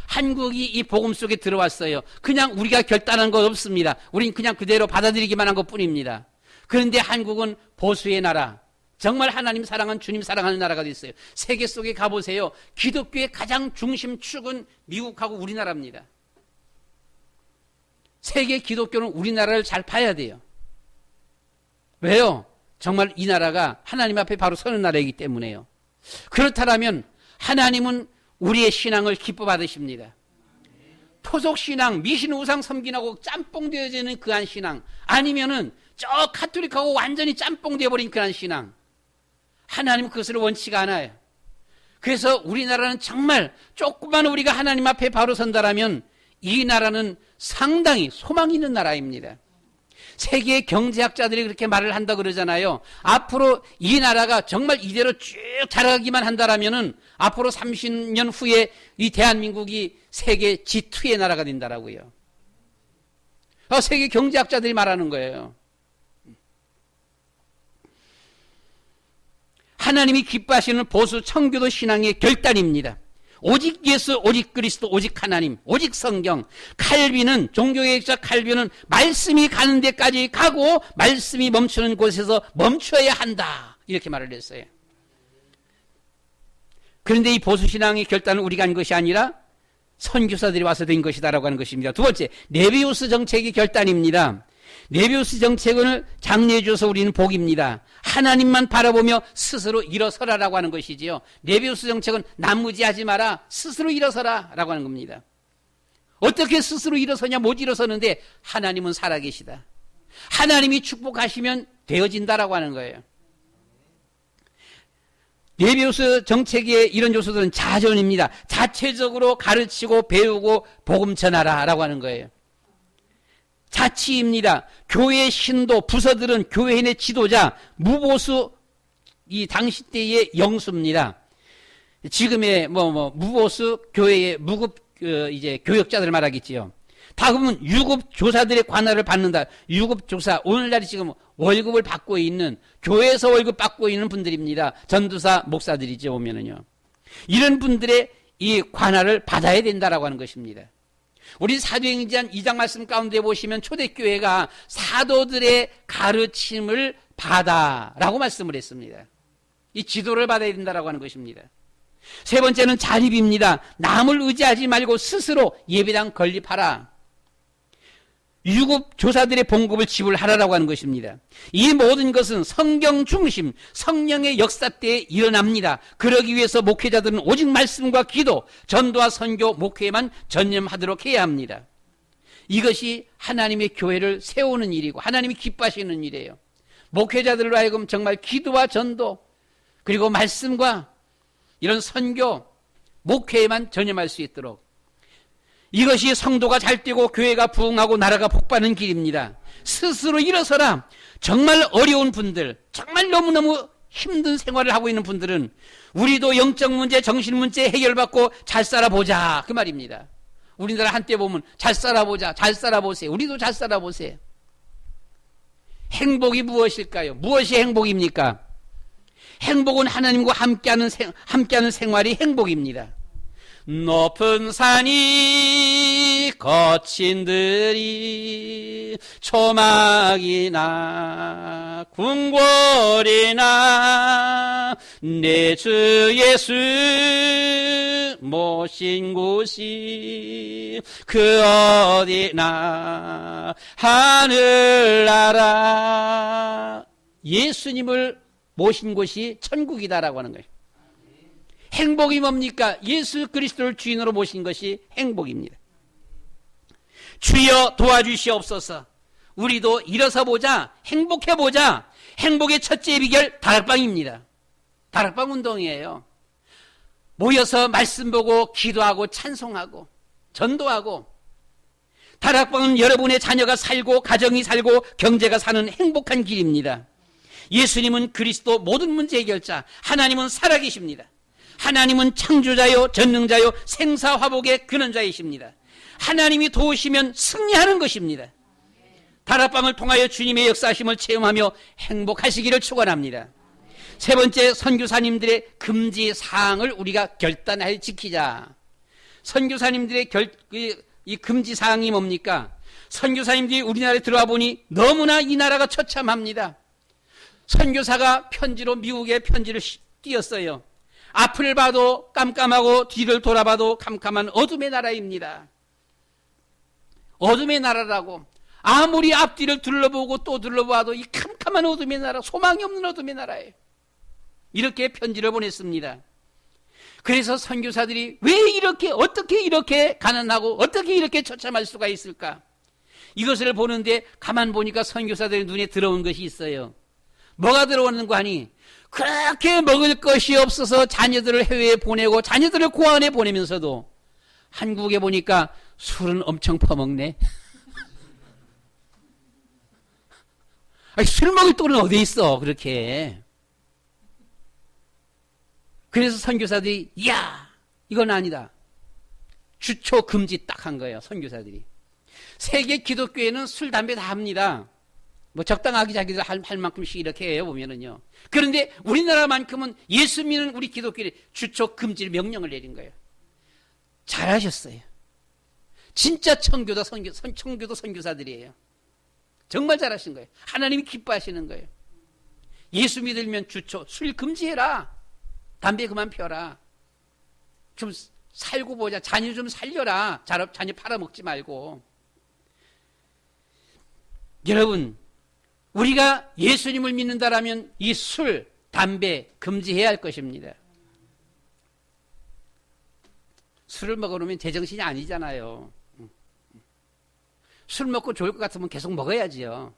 한국이 이 복음 속에 들어왔어요. 그냥 우리가 결단한 것 없습니다. 우린 그냥 그대로 받아들이기만 한 것뿐입니다. 그런데 한국은 보수의 나라, 정말 하나님 사랑하는 주님 사랑하는 나라가 됐어요. 세계 속에 가보세요. 기독교의 가장 중심축은 미국하고 우리나라입니다. 세계 기독교는 우리나라를 잘 봐야 돼요. 왜요? 정말 이 나라가 하나님 앞에 바로 서는 나라이기 때문에요. 그렇다면 하나님은 우리의 신앙을 기뻐 받으십니다. 토속신앙, 미신 우상 섬기라고 짬뽕 되어지는 그한 신앙, 아니면은 저 카톨릭하고 완전히 짬뽕 되어버린 그한 신앙, 하나님은 그것을 원치가 않아요. 그래서 우리나라는 정말 조금만 우리가 하나님 앞에 바로 선다라면 이 나라는 상당히 소망 있는 나라입니다. 세계 경제학자들이 그렇게 말을 한다 그러잖아요. 앞으로 이 나라가 정말 이대로 쭉 자라가기만 한다라면은 앞으로 30년 후에 이 대한민국이 세계 G2의 나라가 된다라고요. 세계 경제학자들이 말하는 거예요. 하나님이 기뻐하시는 보수 청교도 신앙의 결단입니다. 오직 예수, 오직 그리스도, 오직 하나님, 오직 성경. 칼빈은, 종교개혁자 칼빈은 말씀이 가는 데까지 가고 말씀이 멈추는 곳에서 멈춰야 한다, 이렇게 말을 했어요. 그런데 이 보수신앙의 결단은 우리가 한 것이 아니라 선교사들이 와서 된 것이다라고 하는 것입니다. 두 번째, 네비우스 정책의 결단입니다. 네비우스 정책을 장려해 줘서 우리는 복입니다. 하나님만 바라보며 스스로 일어서라라고 하는 것이지요. 네비우스 정책은 남무지하지 마라, 스스로 일어서라라고 하는 겁니다. 어떻게 스스로 일어서냐? 못 일어서는데 하나님은 살아계시다. 하나님이 축복하시면 되어진다라고 하는 거예요. 네비우스 정책의 이런 요소들은 자전입니다. 자체적으로 가르치고 배우고 복음 전하라라고 하는 거예요. 자치입니다. 교회 신도, 부서들은 교회인의 지도자, 무보수 이 당시 때의 영수입니다. 지금의 무보수 교회의 무급 이제 교역자들 말하겠지요. 다 그러면 유급 조사들의 관할을 받는다. 유급 조사, 오늘날 지금 월급을 받고 있는, 교회에서 월급 받고 있는 분들입니다. 전도사, 목사들이죠, 보면은요. 이런 분들의 이 관할을 받아야 된다라고 하는 것입니다. 우리 사도행전 2장 말씀 가운데 보시면 초대교회가 사도들의 가르침을 받아라고 말씀을 했습니다. 이 지도를 받아야 된다라고 하는 것입니다. 세 번째는 자립입니다. 남을 의지하지 말고 스스로 예배당 건립하라. 유급 조사들의 봉급을 지불하라라고 하는 것입니다. 이 모든 것은 성경 중심, 성령의 역사 때에 일어납니다. 그러기 위해서 목회자들은 오직 말씀과 기도, 전도와 선교, 목회에만 전념하도록 해야 합니다. 이것이 하나님의 교회를 세우는 일이고 하나님이 기뻐하시는 일이에요. 목회자들로 하여금 정말 기도와 전도, 그리고 말씀과 이런 선교, 목회에만 전념할 수 있도록, 이것이 성도가 잘 되고 교회가 부흥하고 나라가 복받는 길입니다. 스스로 일어서라. 정말 어려운 분들, 정말 너무너무 힘든 생활을 하고 있는 분들은 우리도 영적 문제, 정신 문제 해결받고 잘 살아보자, 그 말입니다. 우리나라 한때 보면 잘 살아보자, 잘 살아보세요. 우리도 잘 살아보세요. 행복이 무엇일까요? 무엇이 행복입니까? 행복은 하나님과 함께하는 생활이 행복입니다. 높은 산이 거친 들이 초막이나 궁궐이나 내 주 예수 모신 곳이 그 어디나 하늘나라. 예수님을 모신 곳이 천국이다라고 하는 거예요. 행복이 뭡니까? 예수 그리스도를 주인으로 모신 것이 행복입니다. 주여 도와주시옵소서. 우리도 일어서 보자, 행복해 보자. 행복의 첫째 비결 다락방입니다. 다락방 운동이에요. 모여서 말씀 보고 기도하고 찬송하고 전도하고. 다락방은 여러분의 자녀가 살고 가정이 살고 경제가 사는 행복한 길입니다. 예수님은 그리스도 모든 문제 해결자, 하나님은 살아계십니다. 하나님은 창조자요 전능자요 생사화복의 근원자이십니다. 하나님이 도우시면 승리하는 것입니다. 다락방을 통하여 주님의 역사하심을 체험하며 행복하시기를 축원합니다. 세 번째, 선교사님들의 금지사항을 우리가 결단하여 지키자. 선교사님들의 이 금지사항이 뭡니까? 선교사님들이 우리나라에 들어와 보니 너무나 이 나라가 처참합니다. 선교사가 편지로 미국에 편지를 띄었어요. 앞을 봐도 깜깜하고 뒤를 돌아봐도 캄캄한 어둠의 나라입니다. 어둠의 나라라고. 아무리 앞뒤를 둘러보고 또 둘러봐도 이 캄캄한 어둠의 나라, 소망이 없는 어둠의 나라예요. 이렇게 편지를 보냈습니다. 그래서 선교사들이 왜 이렇게, 어떻게 이렇게 가난하고 어떻게 이렇게 처참할 수가 있을까? 이것을 보는데 가만 보니까 선교사들의 눈에 들어온 것이 있어요. 뭐가 들어오는 거 아니? 그렇게 먹을 것이 없어서 자녀들을 해외에 보내고 자녀들을 고아원에 보내면서도 한국에 보니까 술은 엄청 퍼먹네. 아니, 술 먹을 돈은 어디 있어 그렇게. 그래서 선교사들이 이야 이건 아니다. 주초 금지 딱 한 거예요. 선교사들이. 세계 기독교회는 술 담배 다 합니다. 뭐 적당하게 자기들 할 만큼씩 이렇게 해요 보면은요. 그런데 우리나라만큼은 예수 믿는 우리 기독교회 주초 금지를 명령을 내린 거예요. 잘하셨어요. 진짜 청교도 선교사들이에요. 정말 잘하신 거예요. 하나님이 기뻐하시는 거예요. 예수 믿으면 주초 술 금지해라. 담배 그만 펴라. 좀 살고 보자. 자녀 좀 살려라. 자녀 팔아먹지 말고. 여러분, 우리가 예수님을 믿는다라면 이 술, 담배 금지해야 할 것입니다. 술을 먹어놓으면 제정신이 아니잖아요. 술 먹고 좋을 것 같으면 계속 먹어야지요.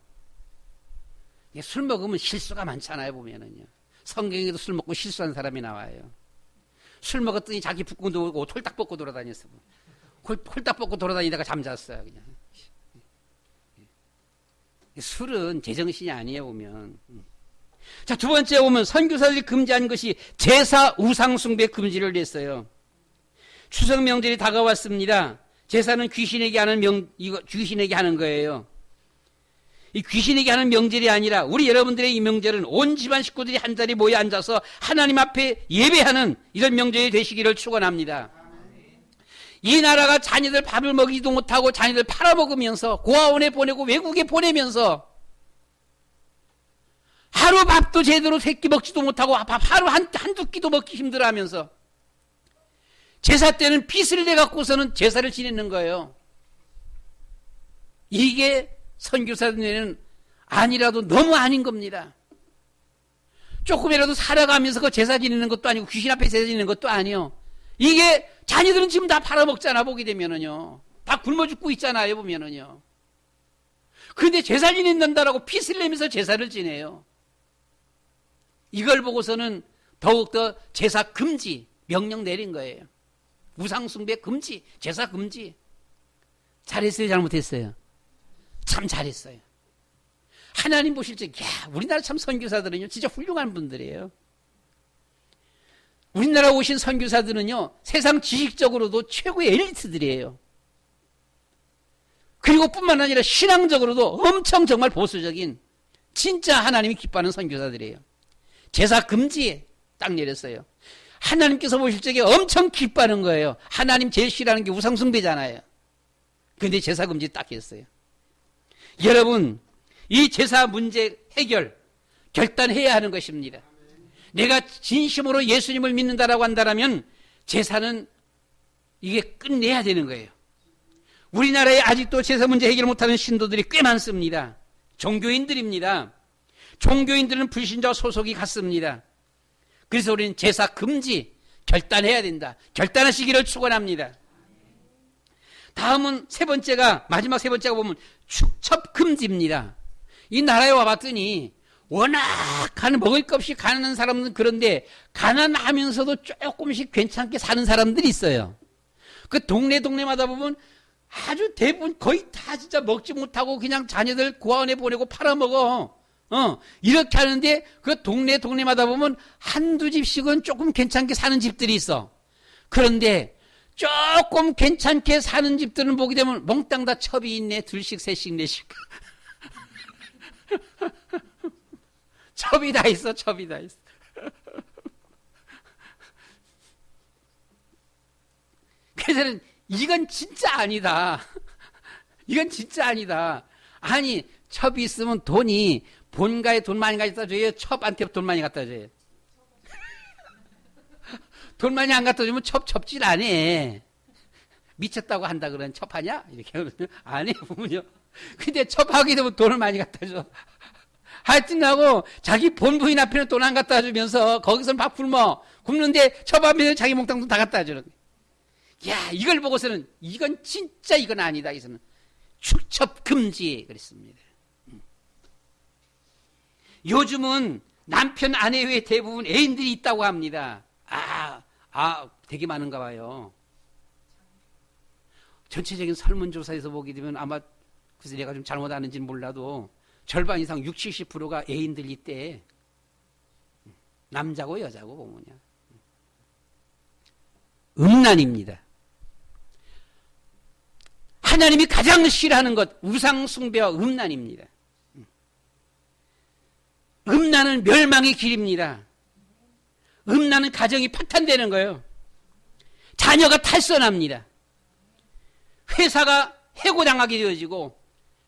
술 먹으면 실수가 많잖아요, 보면은요. 성경에도 술 먹고 실수한 사람이 나와요. 술 먹었더니 자기 붓고 돌고 홀딱 벗고 돌아다녔어. 홀딱 벗고 돌아다니다가 잠잤어요, 그냥. 술은 제정신이 아니에요, 보면. 자, 두 번째 보면 선교사들이 금지한 것이 제사 우상숭배 금지를 냈어요. 추석 명절이 다가왔습니다. 제사는 귀신에게 하는 거예요. 이 귀신에게 하는 명절이 아니라 우리 여러분들의 이 명절은 온 집안 식구들이 한 자리 모여 앉아서 하나님 앞에 예배하는 이런 명절이 되시기를 축원합니다. 이 나라가 자녀들 밥을 먹이지도 못하고 자녀들 팔아먹으면서 고아원에 보내고 외국에 보내면서 하루 밥도 제대로 새끼 먹지도 못하고 하루 한두 끼도 먹기 힘들어하면서 제사 때는 빚을 내갖고서는 제사를 지내는 거예요. 이게 선교사들에는 아니라도 너무 아닌 겁니다. 조금이라도 살아가면서 그 제사 지내는 것도 아니고 귀신 앞에 제사 지내는 것도 아니요. 이게 자녀들은 지금 다 팔아먹잖아, 보게 되면은요. 다 굶어 죽고 있잖아요, 보면은요. 그런데 제사 지낸다라고 빚을 내면서 제사를 지내요. 이걸 보고서는 더욱더 제사 금지 명령 내린 거예요. 우상숭배 금지, 제사 금지. 잘했어요, 잘못했어요? 참 잘했어요. 하나님 보실 때, 야, 우리나라 참 선교사들은요, 진짜 훌륭한 분들이에요. 우리나라 오신 선교사들은요, 세상 지식적으로도 최고의 엘리트들이에요. 그리고 뿐만 아니라 신앙적으로도 엄청 정말 보수적인 진짜 하나님이 기뻐하는 선교사들이에요. 제사 금지에 딱 내렸어요. 하나님께서 보실 적에 엄청 기뻐하는 거예요. 하나님 제일 싫어하는 게 우상숭배잖아요. 그런데 제사 금지 딱 했어요. 여러분, 이 제사 문제 해결 결단해야 하는 것입니다. 내가 진심으로 예수님을 믿는다라고 한다면 제사는 이게 끝내야 되는 거예요. 우리나라에 아직도 제사 문제 해결 못하는 신도들이 꽤 많습니다. 종교인들입니다. 종교인들은 불신자 소속이 같습니다. 그래서 우리는 제사 금지 결단해야 된다. 결단하시기를 축원합니다. 다음은 마지막 세 번째가 보면 축첩 금지입니다. 이 나라에 와봤더니 워낙 먹을 것 없이 가난한 사람은 그런데 가난하면서도 조금씩 괜찮게 사는 사람들이 있어요. 그 동네마다 보면 아주 대부분 거의 다 진짜 먹지 못하고 그냥 자녀들 고아원에 보내고 팔아먹어. 이렇게 하는데 그 동네마다 보면 한두 집씩은 조금 괜찮게 사는 집들이 있어. 그런데 조금 괜찮게 사는 집들은 보게 되면 몽땅 다 첩이 있네. 둘씩, 셋씩, 넷씩. 첩이 다 있어. 그래서는 이건 진짜 아니다. 아니, 첩이 있으면 돈이 본가에 돈 많이 갖다 줘요? 첩한테 돈 많이 갖다 줘요? 돈 많이 안 갖다 주면 첩질 안 해. 미쳤다고 한다 그러면 첩하냐? 이렇게 그러면 안 해, 보면요. 근데 첩하게 되면 돈을 많이 갖다 줘. 하여튼 하고 자기 본부인 앞에는 돈 안 갖다 주면서 거기서는 밥 굶는데 첩하면 자기 몽땅 돈 다 갖다 주는 거예요. 야, 이걸 보고서는 이건 아니다. 이거는 축첩 금지 그랬습니다. 요즘은 남편 아내 외에 대부분 애인들이 있다고 합니다. 되게 많은가 봐요. 전체적인 설문조사에서 보게 되면 아마 그래서 내가 좀 잘못 아는지는 몰라도 절반 이상 60~70%가 애인들이 있대. 남자고 여자고 보면요. 음란입니다. 하나님이 가장 싫어하는 것 우상숭배와 음란입니다. 음란은 멸망의 길입니다. 음란은 가정이 파탄되는 거예요. 자녀가 탈선합니다. 회사가 해고당하게 되어지고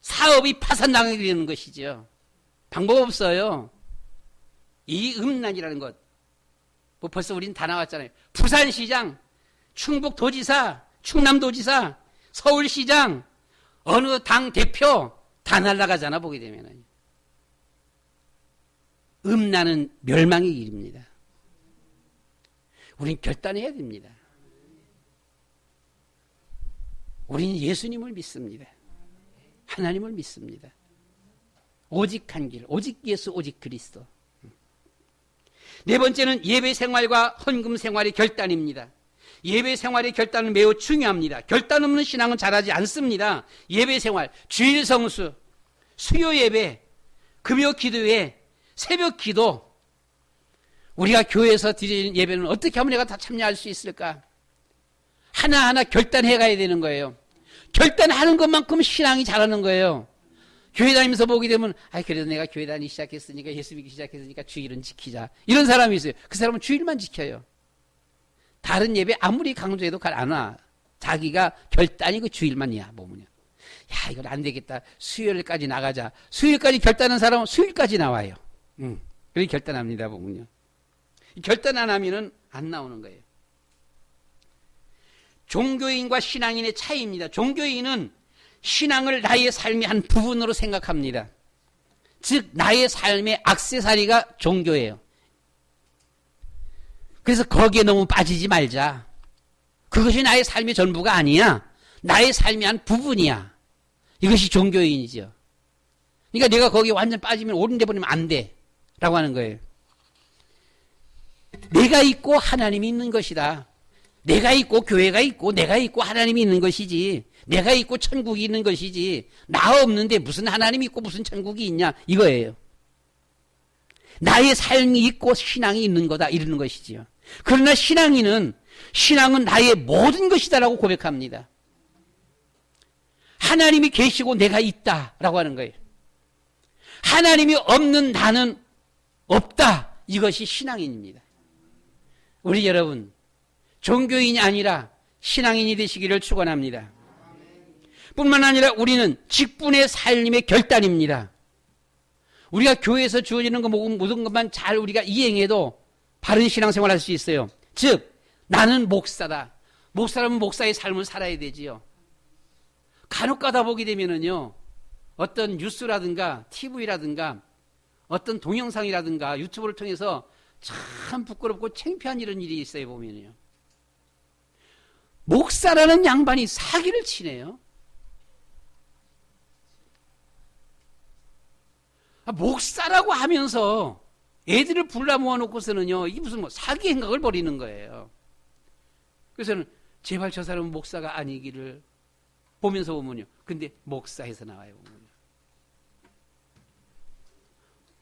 사업이 파산당하게 되는 것이죠. 방법 없어요. 이 음란이라는 것. 벌써 우린 다 나왔잖아요. 부산시장, 충북도지사, 충남도지사, 서울시장, 어느 당 대표 다 날아가잖아, 보게 되면. 음란은 멸망의 길입니다. 우린 결단해야 됩니다. 우리는 예수님을 믿습니다. 하나님을 믿습니다. 오직 한 길, 오직 예수, 오직 그리스도. 네 번째는 예배 생활과 헌금 생활의 결단입니다. 예배 생활의 결단은 매우 중요합니다. 결단 없는 신앙은 잘하지 않습니다. 예배 생활, 주일 성수, 수요 예배, 금요 기도회, 새벽 기도, 우리가 교회에서 드리는 예배는 어떻게 하면 내가 다 참여할 수 있을까? 하나하나 결단해 가야 되는 거예요. 결단하는 것만큼 신앙이 자라는 거예요. 교회 다니면서 보게 되면, 그래도 내가 교회 다니기 시작했으니까, 예수 믿기 시작했으니까 주일은 지키자. 이런 사람이 있어요. 그 사람은 주일만 지켜요. 다른 예배 아무리 강조해도 안 와. 자기가 결단이 그 주일만이야, 보면요. 야, 이건 안 되겠다. 수요일까지 나가자. 수요일까지 결단한 사람은 수요일까지 나와요. 그렇게 결단합니다, 보면요. 결단 안 하면은 안 나오는 거예요. 종교인과 신앙인의 차이입니다. 종교인은 신앙을 나의 삶의 한 부분으로 생각합니다. 즉 나의 삶의 액세서리가 종교예요. 그래서 거기에 너무 빠지지 말자. 그것이 나의 삶의 전부가 아니야. 나의 삶의 한 부분이야. 이것이 종교인이죠. 그러니까 내가 거기에 완전 빠지면 오른데 버리면 안 돼 라고 하는 거예요. 내가 있고 하나님이 있는 것이다. 내가 있고 교회가 있고 내가 있고 하나님이 있는 것이지, 내가 있고 천국이 있는 것이지, 나 없는데 무슨 하나님이 있고 무슨 천국이 있냐 이거예요. 나의 삶이 있고 신앙이 있는 거다 이러는 것이지요. 그러나 신앙은 나의 모든 것이다라고 고백합니다. 하나님이 계시고 내가 있다라고 하는 거예요. 하나님이 없는 나는 없다. 이것이 신앙인입니다. 우리 여러분 종교인이 아니라 신앙인이 되시기를 축원합니다. 뿐만 아니라 우리는 직분의 삶의 결단입니다. 우리가 교회에서 주어지는 거 모든 것만 잘 우리가 이행해도 바른 신앙생활 할 수 있어요. 즉 나는 목사다. 목사라면 목사의 삶을 살아야 되지요. 간혹 가다 보게 되면은요, 어떤 뉴스라든가 TV라든가 어떤 동영상이라든가 유튜브를 통해서 참 부끄럽고 창피한 이런 일이 있어요. 보면요, 목사라는 양반이 사기를 치네요. 목사라고 하면서 애들을 불러 모아놓고서는요, 이게 무슨 사기 행각을 벌이는 거예요. 그래서는 제발 저 사람은 목사가 아니기를 보면서 보면요, 근데 목사에서 나와요. 보면요.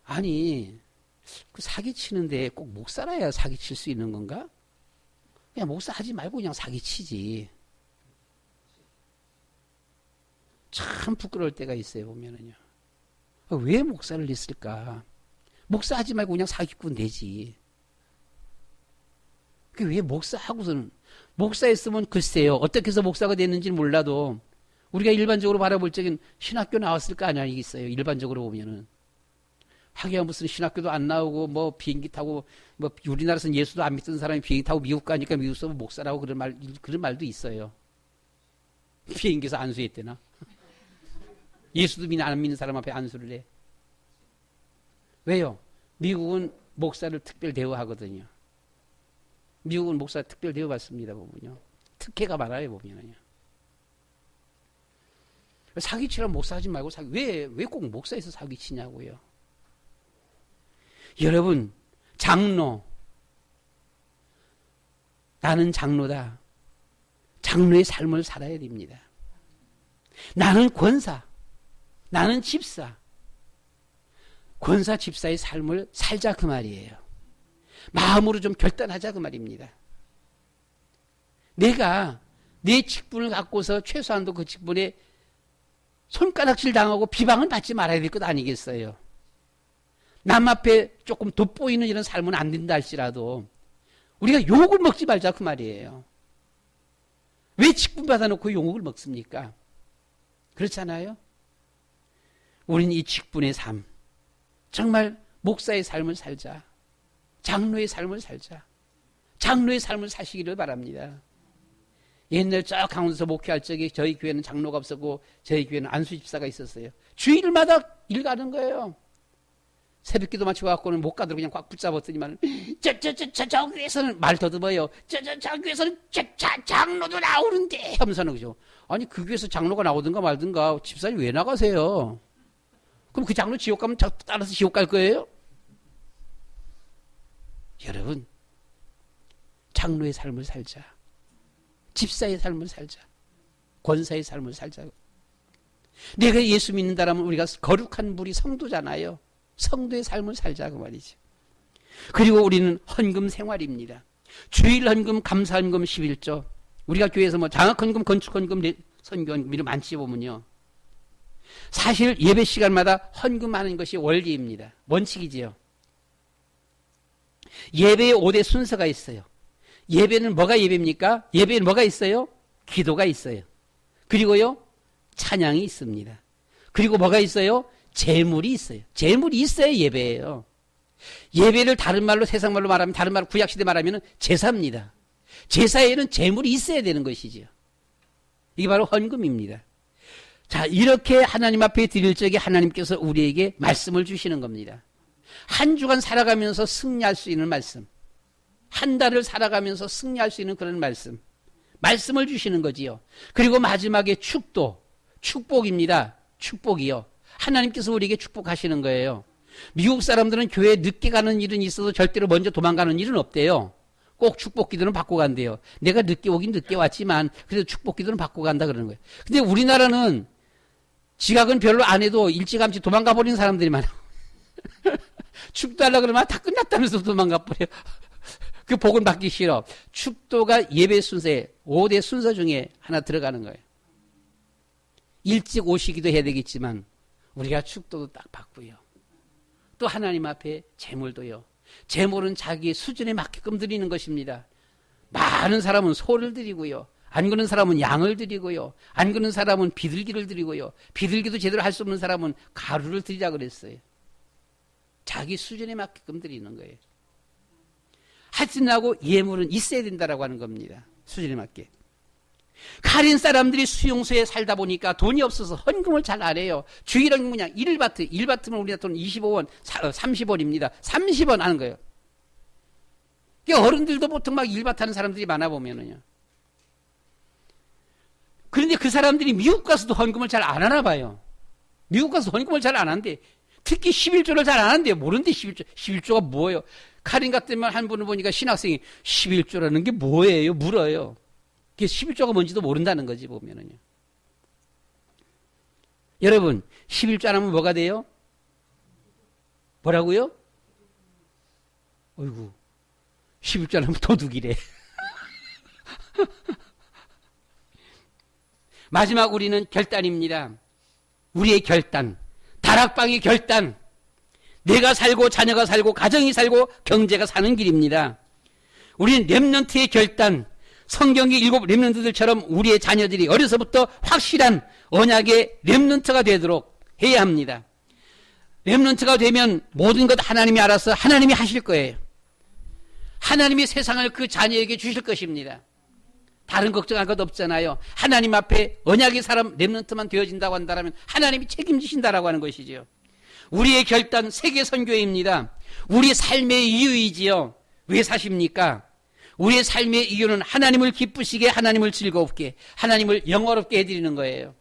아니, 그 사기 치는데 꼭 목사라야 사기 칠 수 있는 건가? 그냥 목사 하지 말고 그냥 사기 치지. 참 부끄러울 때가 있어요. 보면은요, 왜 목사를 했을까? 목사 하지 말고 그냥 사기꾼 되지. 왜 목사하고서는, 목사했으면 글쎄요, 어떻게 해서 목사가 됐는지는 몰라도 우리가 일반적으로 바라볼 적엔 신학교 나왔을 거 아니겠어요. 일반적으로 보면은. 하기야 무슨 신학교도 안 나오고 뭐 비행기 타고, 뭐 우리나라에서는 예수도 안 믿던 사람이 비행기 타고 미국 가니까 미국에서 목사라고 그런 말도 있어요. 비행기에서 안수했대나? 예수도 안 믿는 사람 앞에 안수를 해. 왜요? 미국은 목사를 특별 대우하거든요. 미국은 목사 특별 대우 받습니다. 보면요, 특혜가 많아요. 보면요, 사기치라면 목사하지 말고 왜 꼭 목사에서 사기치냐고요. 여러분, 장로, 나는 장로다. 장로의 삶을 살아야 됩니다. 나는 권사, 나는 집사, 권사 집사의 삶을 살자 그 말이에요. 마음으로 좀 결단하자 그 말입니다. 내가 내 직분을 갖고서 최소한도 그 직분에 손가락질 당하고 비방을 받지 말아야 될 것 아니겠어요. 남 앞에 조금 돋보이는 이런 삶은 안 된다 할지라도 우리가 욕을 먹지 말자 그 말이에요. 왜 직분 받아놓고 욕을 먹습니까? 그렇잖아요. 우리는 이 직분의 삶, 정말 목사의 삶을 살자. 장로의 삶을 살자. 장로의 삶을 사시기를 바랍니다. 옛날 저 강원도에서 목회할 적에 저희 교회는 장로가 없었고 저희 교회는 안수집사가 있었어요. 주일마다 일 가는 거예요. 새벽기도 마치고 갖고는 못 가도록 그냥 꽉 붙잡았더니만 저 교회에서는 말 더듬어요. 저 교회에서는 장로도 나오는데 하면서는 그죠. 아니 그 교회에서 장로가 나오든가 말든가 집사님 왜 나가세요? 그럼 그 장로 지옥 가면 따라서 지옥 갈 거예요? 여러분, 장로의 삶을 살자. 집사의 삶을 살자. 권사의 삶을 살자. 내가 예수 믿는다라면 우리가 거룩한 무리 성도잖아요. 성도의 삶을 살자고 말이죠. 그리고 우리는 헌금 생활입니다. 주일 헌금, 감사 헌금 11조. 우리가 교회에서 뭐 장학 헌금, 건축 헌금, 선교 헌금 이런 많지 보면요. 사실 예배 시간마다 헌금하는 것이 원리입니다. 원칙이지요. 예배의 5대 순서가 있어요. 예배는 뭐가 예배입니까? 예배는 뭐가 있어요? 기도가 있어요. 그리고요, 찬양이 있습니다. 그리고 뭐가 있어요? 제물이 있어요. 제물이 있어야 예배예요. 예배를 다른 말로, 세상 말로 말하면, 다른 말로 구약시대 말하면 제사입니다. 제사에는 제물이 있어야 되는 것이죠. 이게 바로 헌금입니다. 자, 이렇게 하나님 앞에 드릴 적에 하나님께서 우리에게 말씀을 주시는 겁니다. 한 주간 살아가면서 승리할 수 있는 말씀, 한 달을 살아가면서 승리할 수 있는 그런 말씀을 주시는 거지요. 그리고 마지막에 축복입니다. 축복이요. 하나님께서 우리에게 축복하시는 거예요. 미국 사람들은 교회에 늦게 가는 일은 있어도 절대로 먼저 도망가는 일은 없대요. 꼭 축복 기도는 받고 간대요. 내가 늦게 오긴 늦게 왔지만 그래도 축복 기도는 받고 간다 그러는 거예요. 근데 우리나라는 지각은 별로 안 해도 일찌감치 도망가 버리는 사람들이 많아요. 축도하려고 그러면 다 끝났다면서 도망가 버려요. 그 복은 받기 싫어. 축도가 예배 순서에 5대 순서 중에 하나 들어가는 거예요. 일찍 오시기도 해야 되겠지만 우리가 축도도 딱 받고요. 또 하나님 앞에 제물도요. 제물은 자기의 수준에 맞게끔 드리는 것입니다. 많은 사람은 소를 드리고요. 안 그런 사람은 양을 드리고요. 안 그런 사람은 비둘기를 드리고요. 비둘기도 제대로 할 수 없는 사람은 가루를 드리자 그랬어요. 자기 수준에 맞게끔 드리는 거예요. 하여튼하고 예물은 있어야 된다라고 하는 겁니다. 수준에 맞게. 가린 사람들이 수용소에 살다 보니까 돈이 없어서 헌금을 잘 안 해요. 주일헌금 그냥 1바트면 우리나라 돈 25원, 30원입니다. 30원 하는 거예요. 그러니까 어른들도 보통 막 1바트 하는 사람들이 많아 보면은요. 그런데 그 사람들이 미국 가서도 헌금을 잘 안 하나 봐요. 미국 가서 헌금을 잘 안 한대. 특히 11조를 잘 안 한대요. 모르는데 11조가 뭐예요? 카린 같은 한 분을 보니까 신학생이 11조라는 게 뭐예요? 물어요. 그게 11조가 뭔지도 모른다는 거지 보면은요. 여러분 11조 안 하면 뭐가 돼요? 뭐라고요? 어이구 11조 안 하면 도둑이래. 마지막 우리는 결단입니다. 우리의 결단, 다락방의 결단, 내가 살고 자녀가 살고 가정이 살고 경제가 사는 길입니다. 우리는 렘넌트의 결단, 성경의 7 렘넌트들처럼 우리의 자녀들이 어려서부터 확실한 언약의 렘넌트가 되도록 해야 합니다. 렘넌트가 되면 모든 것 하나님이 알아서 하나님이 하실 거예요. 하나님이 세상을 그 자녀에게 주실 것입니다. 다른 걱정할 것 없잖아요. 하나님 앞에 언약의 사람 렘넌트만 되어진다고 한다면 하나님이 책임지신다라고 하는 것이지요. 우리의 결단 세계 선교회입니다. 우리 삶의 이유이지요. 왜 사십니까? 우리의 삶의 이유는 하나님을 기쁘시게, 하나님을 즐겁게, 하나님을 영화롭게 해드리는 거예요.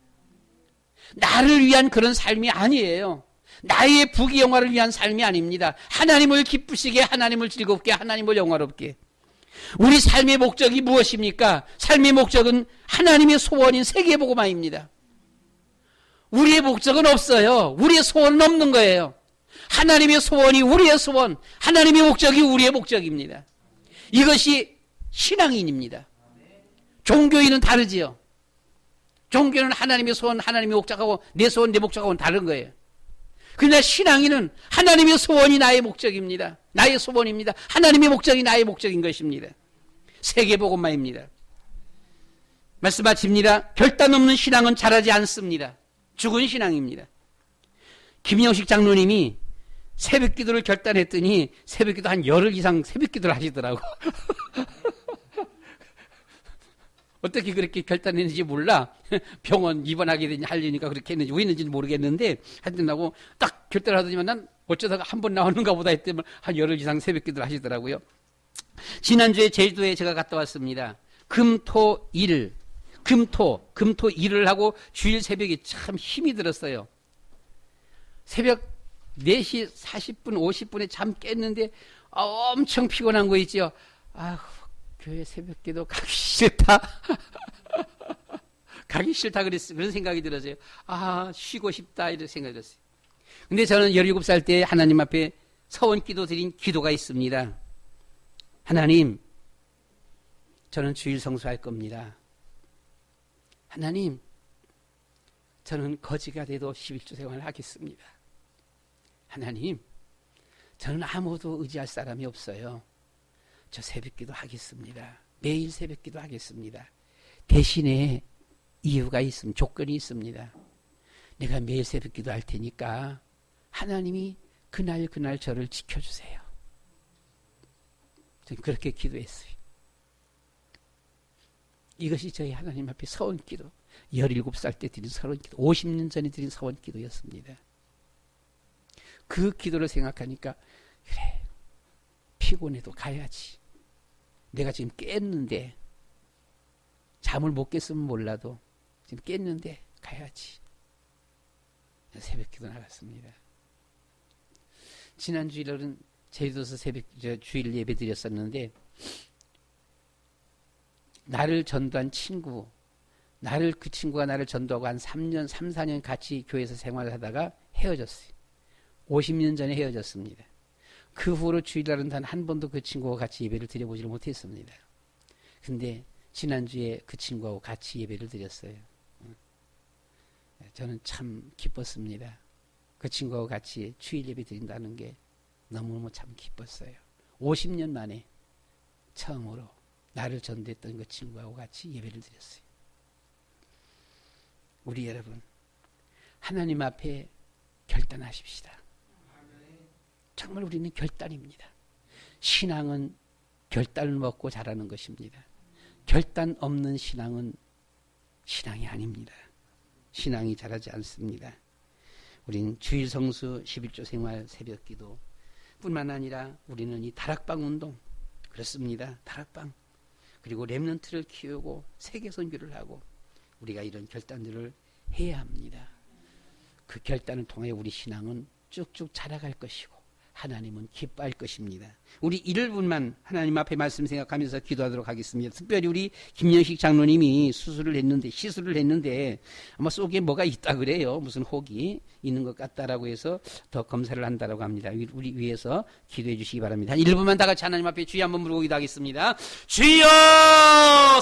나를 위한 그런 삶이 아니에요. 나의 부귀영화를 위한 삶이 아닙니다. 하나님을 기쁘시게, 하나님을 즐겁게, 하나님을 영화롭게. 우리 삶의 목적이 무엇입니까? 삶의 목적은 하나님의 소원인 세계복음화입니다. 우리의 목적은 없어요. 우리의 소원은 없는 거예요. 하나님의 소원이 우리의 소원, 하나님의 목적이 우리의 목적입니다. 이것이 신앙인입니다. 종교인은 다르지요. 종교는 하나님의 소원, 하나님의 목적하고 내 소원, 내 목적하고는 다른 거예요. 그러나 신앙인은 하나님의 소원이 나의 목적입니다. 나의 소원입니다. 하나님의 목적이 나의 목적인 것입니다. 세계복음화입니다. 말씀 마칩니다. 결단 없는 신앙은 자라지 않습니다. 죽은 신앙입니다. 김영식 장로님이 새벽기도를 결단했더니 새벽기도 한 열흘 이상 새벽기도를 하시더라고. 어떻게 그렇게 결단했는지 몰라. 병원 입원하게 되니 하려니까 그렇게 했는지 왜 했는지는 모르겠는데 하여튼 하고 딱 결단을 하더니만 난 어쩌다가 한 번 나오는가 보다 했더니 한 열흘 이상 새벽기도를 하시더라고요. 지난주에 제주도에 제가 갔다 왔습니다. 금토일을 하고 주일 새벽에 참 힘이 들었어요. 새벽 4시 40분 50분에 잠 깼는데 엄청 피곤한 거 있죠. 아휴 교회 새벽기도 가기 싫다. 가기 싫다 그런 생각이 들었어요. 아, 쉬고 싶다 이런 생각이 들었어요. 근데 저는 17살 때 하나님 앞에 서원 기도 드린 기도가 있습니다. 하나님, 저는 주일 성수할 겁니다. 하나님, 저는 거지가 돼도 11조 생활을 하겠습니다. 하나님, 저는 아무도 의지할 사람이 없어요. 저 새벽기도 하겠습니다. 매일 새벽기도 하겠습니다. 대신에 이유가 있습니다. 조건이 있습니다. 내가 매일 새벽기도 할 테니까 하나님이 그날 저를 지켜주세요. 저는 그렇게 기도했어요. 이것이 저희 하나님 앞에 서원기도, 17살 때 드린 서원기도, 50년 전에 드린 서원기도였습니다. 그 기도를 생각하니까 그래, 피곤해도 가야지. 내가 지금 깼는데, 잠을 못 깼으면 몰라도 지금 깼는데 가야지. 새벽기도 나갔습니다. 지난 주일은 제주도에서 주일 예배 드렸었는데, 나를 전도한 친구, 그 친구가 나를 전도하고 한 3, 4년 같이 교회에서 생활을 하다가 헤어졌어요. 50년 전에 헤어졌습니다. 그 후로 주일날은 단 한 번도 그 친구와 같이 예배를 드려보지를 못했습니다. 근데 지난주에 그 친구하고 같이 예배를 드렸어요. 저는 참 기뻤습니다. 그 친구하고 같이 주일 예배 드린다는 게 너무너무 참 기뻤어요. 50년 만에 처음으로 나를 전도했던 그 친구하고 같이 예배를 드렸어요. 우리 여러분, 하나님 앞에 결단하십시다. 정말 우리는 결단입니다. 신앙은 결단을 먹고 자라는 것입니다. 결단 없는 신앙은 신앙이 아닙니다. 신앙이 자라지 않습니다. 우리는 주일 성수 11조 생활 새벽기도 뿐만 아니라 우리는 이 다락방 운동, 그렇습니다. 다락방, 그리고 렘넌트를 키우고 세계 선교를 하고 우리가 이런 결단들을 해야 합니다. 그 결단을 통해 우리 신앙은 쭉쭉 자라갈 것이고 하나님은 기뻐할 것입니다. 우리 1분만 하나님 앞에 말씀 생각하면서 기도하도록 하겠습니다. 특별히 우리 김영식 장로님이 시술을 했는데 아마 속에 뭐가 있다 그래요. 무슨 혹이 있는 것 같다라고 해서 더 검사를 한다라고 합니다. 우리 위해서 기도해 주시기 바랍니다. 한 1분만 다 같이 하나님 앞에 주여 한번 부르고 기도하겠습니다. 주여,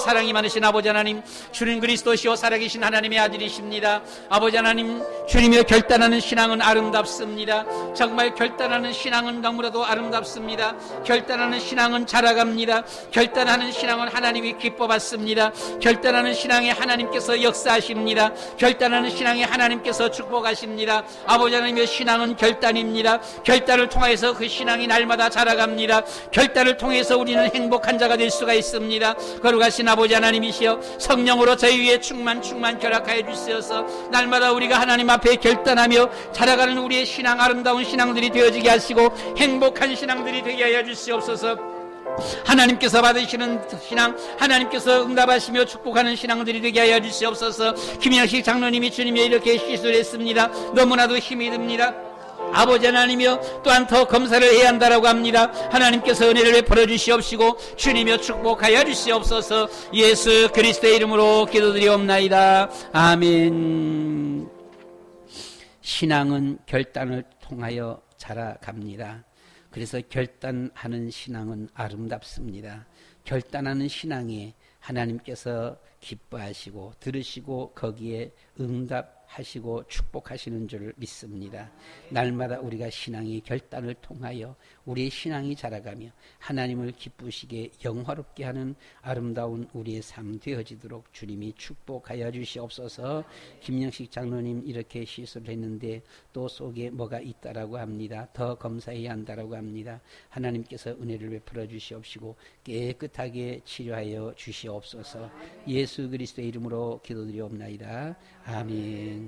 사랑이 많으신 아버지 하나님, 주님 그리스도시오 살아계신 하나님의 아들이십니다. 아버지 하나님, 주님의 결단하는 신앙은 아름답습니다. 정말 결단하는 신앙은 너무나도 아름답습니다. 결단하는 신앙은 자라갑니다. 결단하는 신앙은 하나님이 기뻐받습니다. 결단하는 신앙에 하나님께서 역사하십니다. 결단하는 신앙에 하나님께서 축복하십니다. 아버지 하나님의 신앙은 결단입니다. 결단을 통해서 그 신앙이 날마다 자라갑니다. 결단을 통해서 우리는 행복한 자가 될 수가 있습니다. 거룩하신 아버지 하나님이시여, 성령으로 저희 위에 충만 결합하여 주시어서 날마다 우리가 하나님 앞에 결단하며 자라가는 우리의 신앙, 아름다운 신앙들이 되어지게 하시고 행복한 신앙들이 되게 하여 주시옵소서. 하나님께서 받으시는 신앙, 하나님께서 응답하시며 축복하는 신앙들이 되게 하여 주시옵소서. 김영식 장로님이 주님의 이렇게 시술했습니다. 너무나도 힘이 듭니다. 아버지 하나님이여, 또한 더 검사를 해야 한다라고 합니다. 하나님께서 은혜를 베풀어 주시옵시고 주님이여 축복하여 주시옵소서. 예수 그리스도의 이름으로 기도드리옵나이다. 아멘. 신앙은 결단을 통하여 자라갑니다. 그래서 결단하는 신앙은 아름답습니다. 결단하는 신앙에 하나님께서 기뻐하시고 들으시고 거기에 응답하시고 축복하시는 줄 믿습니다. 날마다 우리가 신앙의 결단을 통하여 우리의 신앙이 자라가며 하나님을 기쁘시게 영화롭게 하는 아름다운 우리의 삶 되어지도록 주님이 축복하여 주시옵소서. 김영식 장로님 이렇게 시술을 했는데 또 속에 뭐가 있다라고 합니다. 더 검사해야 한다라고 합니다. 하나님께서 은혜를 베풀어 주시옵시고 깨끗하게 치료하여 주시옵소서. 예수 그리스도의 이름으로 기도드리옵나이다. 아멘.